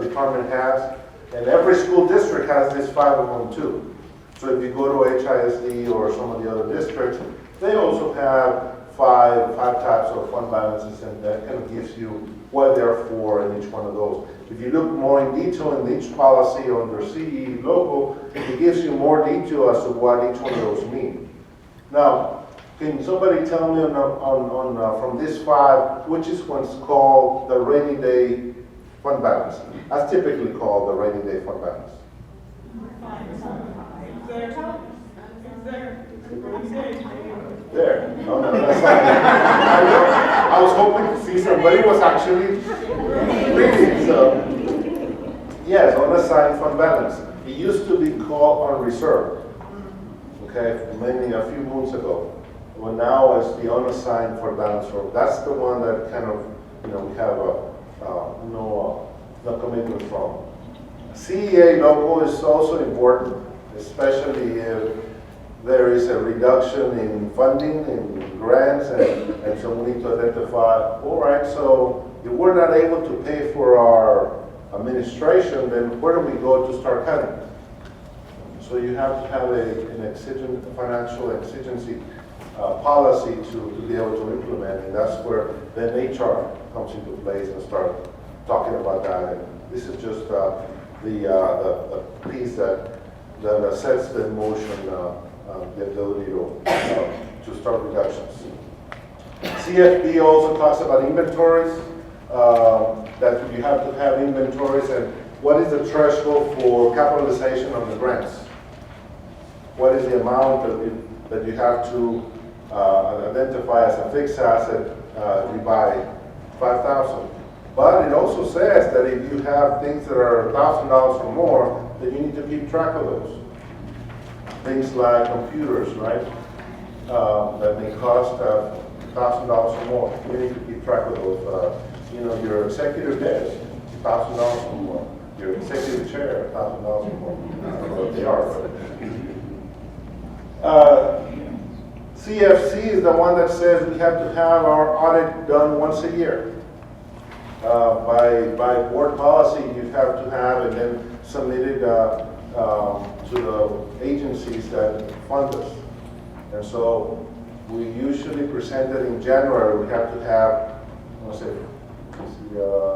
department has, and every school district has these 5 of them too. So if you go to HISD or some of the other districts, they also have five types of fund balances, and that kind of gives you what they're for in each one of those. If you look more in detail in each policy under CE logo, it gives you more detail as to what each one of those mean. Now, can somebody tell me from these 5, which is one's called the rainy day fund balance? That's typically called the rainy day fund balance. There. No, that's not. I was hoping to see somebody was actually reading. So, yes, unassigned fund balance. It used to be called unreserved. Okay, maybe a few months ago. Well, now it's the unassigned fund balance. So that's the one that kind of, we have no commitment from. CEA logo is also important, especially if there is a reduction in funding and grants, and so we need to identify, all right, so if we're not able to pay for our administration, then where do we go to start cutting? So you have to have an financial exigency policy to be able to implement, and that's where then HR comes into place and start talking about that. And this is just the piece that sets the motion the ability to start reductions. CFP also talks about inventories, that you have to have inventories, and what is the threshold for capitalization of the grants? What is the amount that you have to identify as a fixed asset if you buy 5,000? But it also says that if you have things that are $1,000 or more, then you need to keep track of those. Things like computers, right? That may cost $1,000 or more. You need to keep track of those. Your executive desk, $1,000 or more. Your executive chair, $1,000 more. I don't know what they are. CFC is the one that says we have to have our audit done once a year. By board policy, you have to have it then submitted to the agencies that fund us. And so we usually present it in January. We have to have, let's say,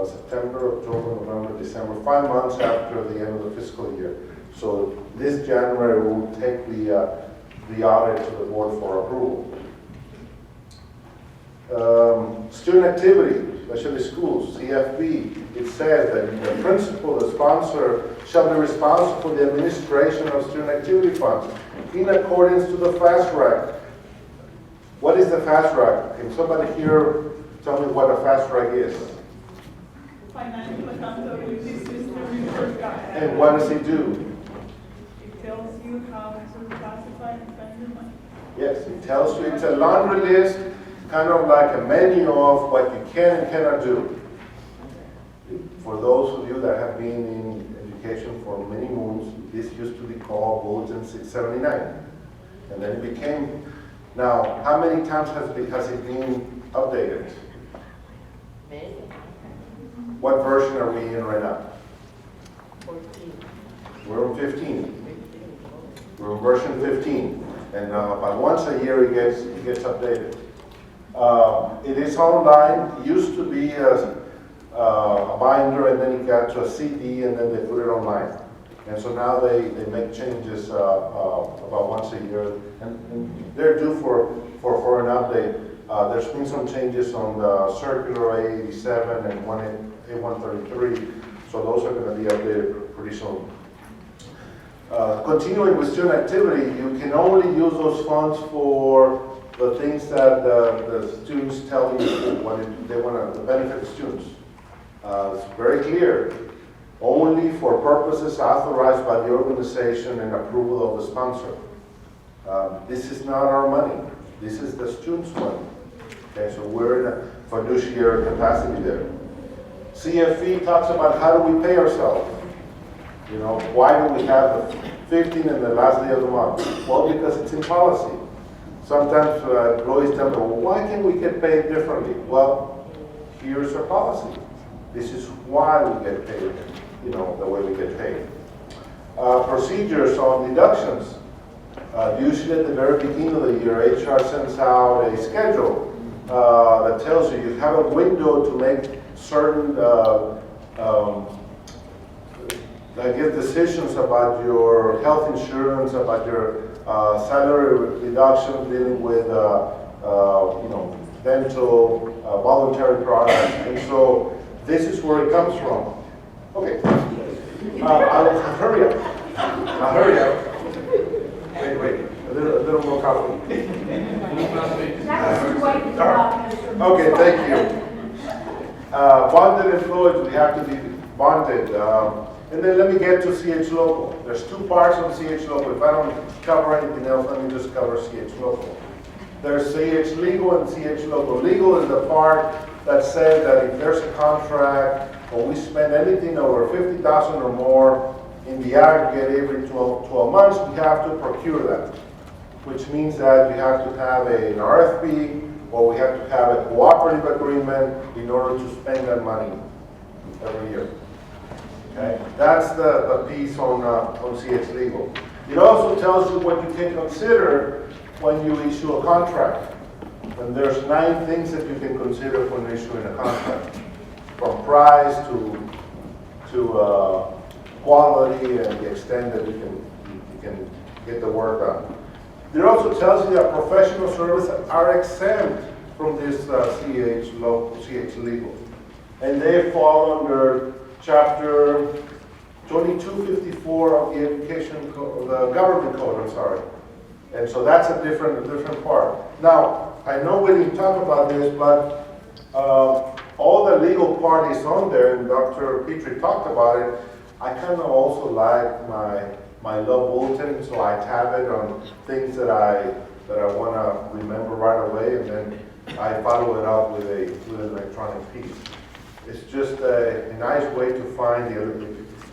September, October, November, December, 5 months after the end of the fiscal year. So this January, we'll take the audit to the board for approval. Student activity, especially schools, CFB, it says that the principal, the sponsor, shall be responsible for the administration of student activity funds in accordance to the fast track. What is the fast track? Can somebody here tell me what a fast track is? Financial accountability system report guide. And what does it do? It tells you how to classify and spend your money. Yes, it tells you, it's a laundry list, kind of like a menu of what you can and cannot do. For those of you that have been in education for many moons, this used to be called Bulletin 679. And then it became, now, how many times has it been updated? What version are we in right now? 14. We're on 15. We're on version 15. And about once a year it gets updated. It is online. It used to be a binder, and then it got to a CD, and then they put it online. And so now they make changes about once a year, and they're due for an update. There's been some changes on the Circular A87 and A133, so those are going to be updated pretty soon. Continuing with student activity, you can only use those funds for the things that the students tell you what they want to benefit the students. It's very clear. Only for purposes authorized by the organization and approval of the sponsor. This is not our money. This is the students' money. Okay, so we're in a fiduciary capacity there. CFE talks about how do we pay ourselves. You know, why do we have the 15th and the last day of the month? Well, because it's in policy. Sometimes employees tell me, well, why can't we get paid differently? Well, here's our policy. This is why we get paid, you know, the way we get paid. Procedures on deductions. Usually at the very beginning of the year, HR sends out a schedule that tells you you have a window to make certain decisions about your health insurance, about your salary reduction, dealing with you know, dental, voluntary products, and so this is where it comes from. Okay, I'll hurry up. I'll hurry up. Wait, a little more coffee. Okay, thank you. Bonded employees, we have to be bonded. And then let me get to CH Local. There's two parts of CH Local. If I don't cover anything else, let me just cover CH Local. There's CH Legal and CH Local. Legal is the part that says that if there's a contract or we spend anything over $50,000 or more in the aggregate every 12 months, we have to procure that, which means that you have to have an RFP or we have to have a cooperative agreement in order to spend that money every year. Okay, that's the piece on CH Legal. It also tells you what you can consider when you issue a contract. And there's 9 things that you can consider when issuing a contract, from price to quality and the extent that you can get the work done. It also tells you that professional services are exempt from this CH Legal, and they fall under Chapter 2254 of the Education Code, the Government Code, I'm sorry. And so that's a different part. Now, I know we didn't talk about this, but all the legal part is on there, and Dr. Petrie talked about it. I kind of also like my law bulletin, so I tab it on things that I want to remember right away, and then I follow it up with an electronic piece. It's just a nice way to find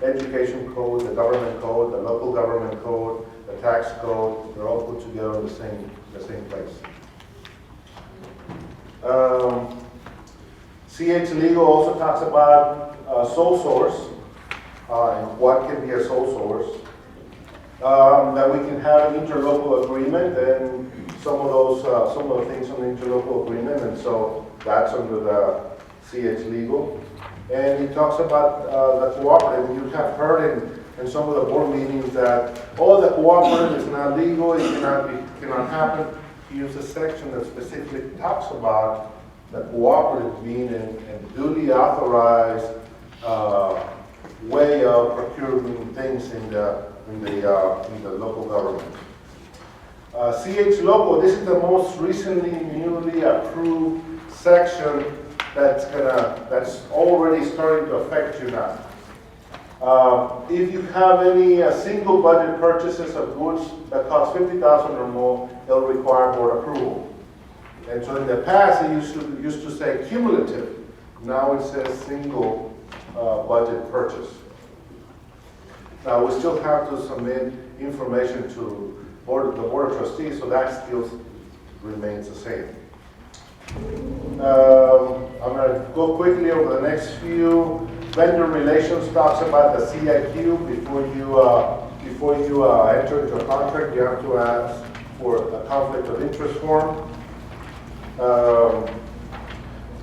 education code, the government code, the local government code, the tax code, they're all put together in the same place. CH Legal also talks about sole source, and what can be a sole source. That we can have an interlocal agreement, and some of the things on the interlocal agreement, and so that's under the CH Legal. And he talks about the cooperative, and you have heard in some of the board meetings that, oh, the cooperative is not legal, it cannot happen. He uses a section that specifically talks about the cooperative being a duly authorized way of procuring things in the local government. CH Local, this is the most recently newly approved section that's already starting to affect you now. If you have any single budget purchases of goods that cost $50,000 or more, they'll require board approval. And so in the past, it used to say cumulative. Now it says single budget purchase. Now we still have to submit information to the board of trustees, so that still remains the same. I'm going to go quickly over the next few. Vendor relations talks about the CIQ. Before you enter into a contract, you have to ask for a conflict of interest form.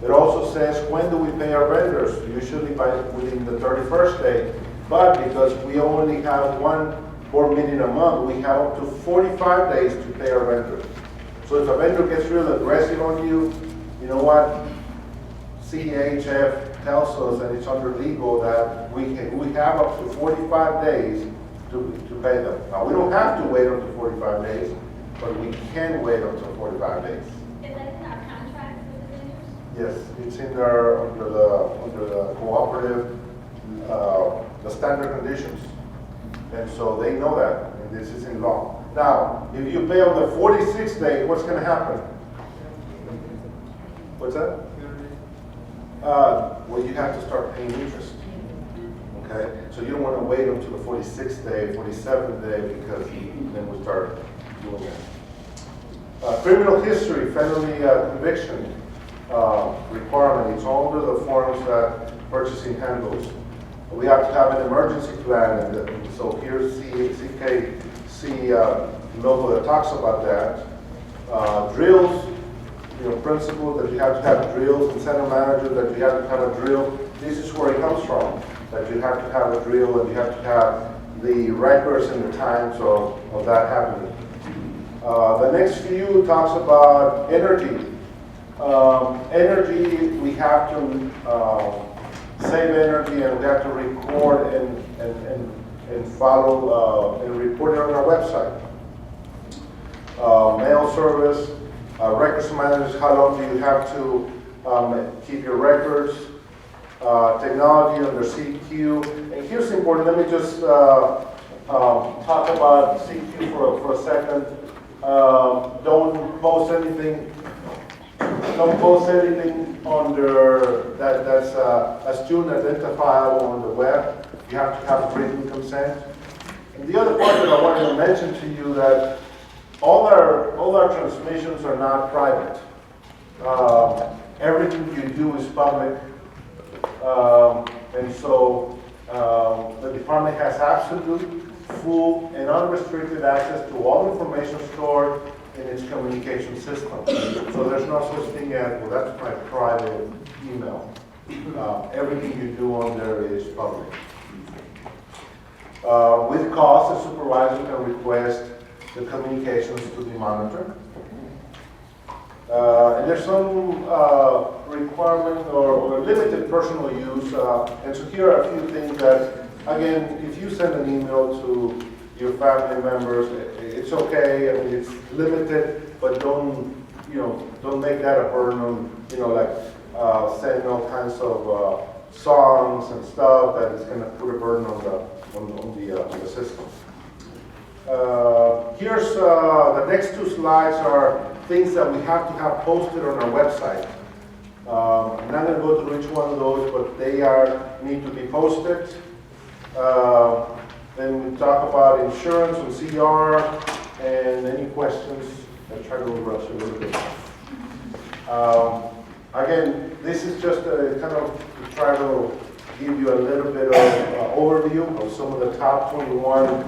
It also says, when do we pay our vendors? Usually within the 31st day. But because we only have one board meeting a month, we have up to 45 days to pay our vendors. So if a vendor gets real aggressive on you, you know what? CHF tells us that it's under legal that we have up to 45 days to pay them. Now, we don't have to wait up to 45 days, but we can wait up to 45 days. Is that in our contract with the vendors? Yes, it's in there under the cooperative, the standard conditions. And so they know that, and this is in law. Now, if you pay on the 46th day, what's going to happen? What's that? Well, you have to start paying interest. Okay? So you don't want to wait until the 46th day, 47th day, because then we start doing that. Criminal history, felony conviction requirement. It's all under the forms that purchasing handles. We have to have an emergency plan, and so here's CKC logo that talks about that. Drills, principle that you have to have drills, and center manager that you have to have a drill. This is where it comes from, that you have to have a drill and you have to have the records and the times of that happening. The next few talks about energy. Energy, we have to save energy, and we have to record and follow and report it on our website. Mail service, records managers, how long do you have to keep your records? Technology under CQ. And here's important, let me just talk about CQ for a second. Don't post anything under that's a student identifiable on the web. You have to have written consent. And the other part that I wanted to mention to you that all our transmissions are not private. Everything you do is public. And so the department has absolute, full, and unrestricted access to all information stored in its communication system. So there's no such thing as, well, that's my private email. Everything you do on there is public. With cause, the supervisor can request the communications to be monitored. And there's some requirement or limited personal use. And so here are a few things that, again, if you send an email to your family members, it's okay. I mean, it's limited, but don't make that a burden. Like send all kinds of songs and stuff that is going to put a burden on the system. Here's the next two slides are things that we have to have posted on our website. I'm not going to go through each one of those, but they need to be posted. Then we talk about insurance and CR, and any questions. I'll try to rush a little bit. Again, this is just a kind of to try to give you a little bit of overview of some of the top 21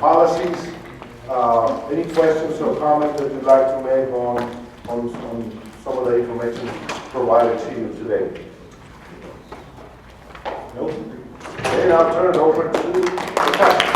policies. Any questions or comments that you'd like to make on some of the information provided to you today? Nope. Okay, I'll turn it over to the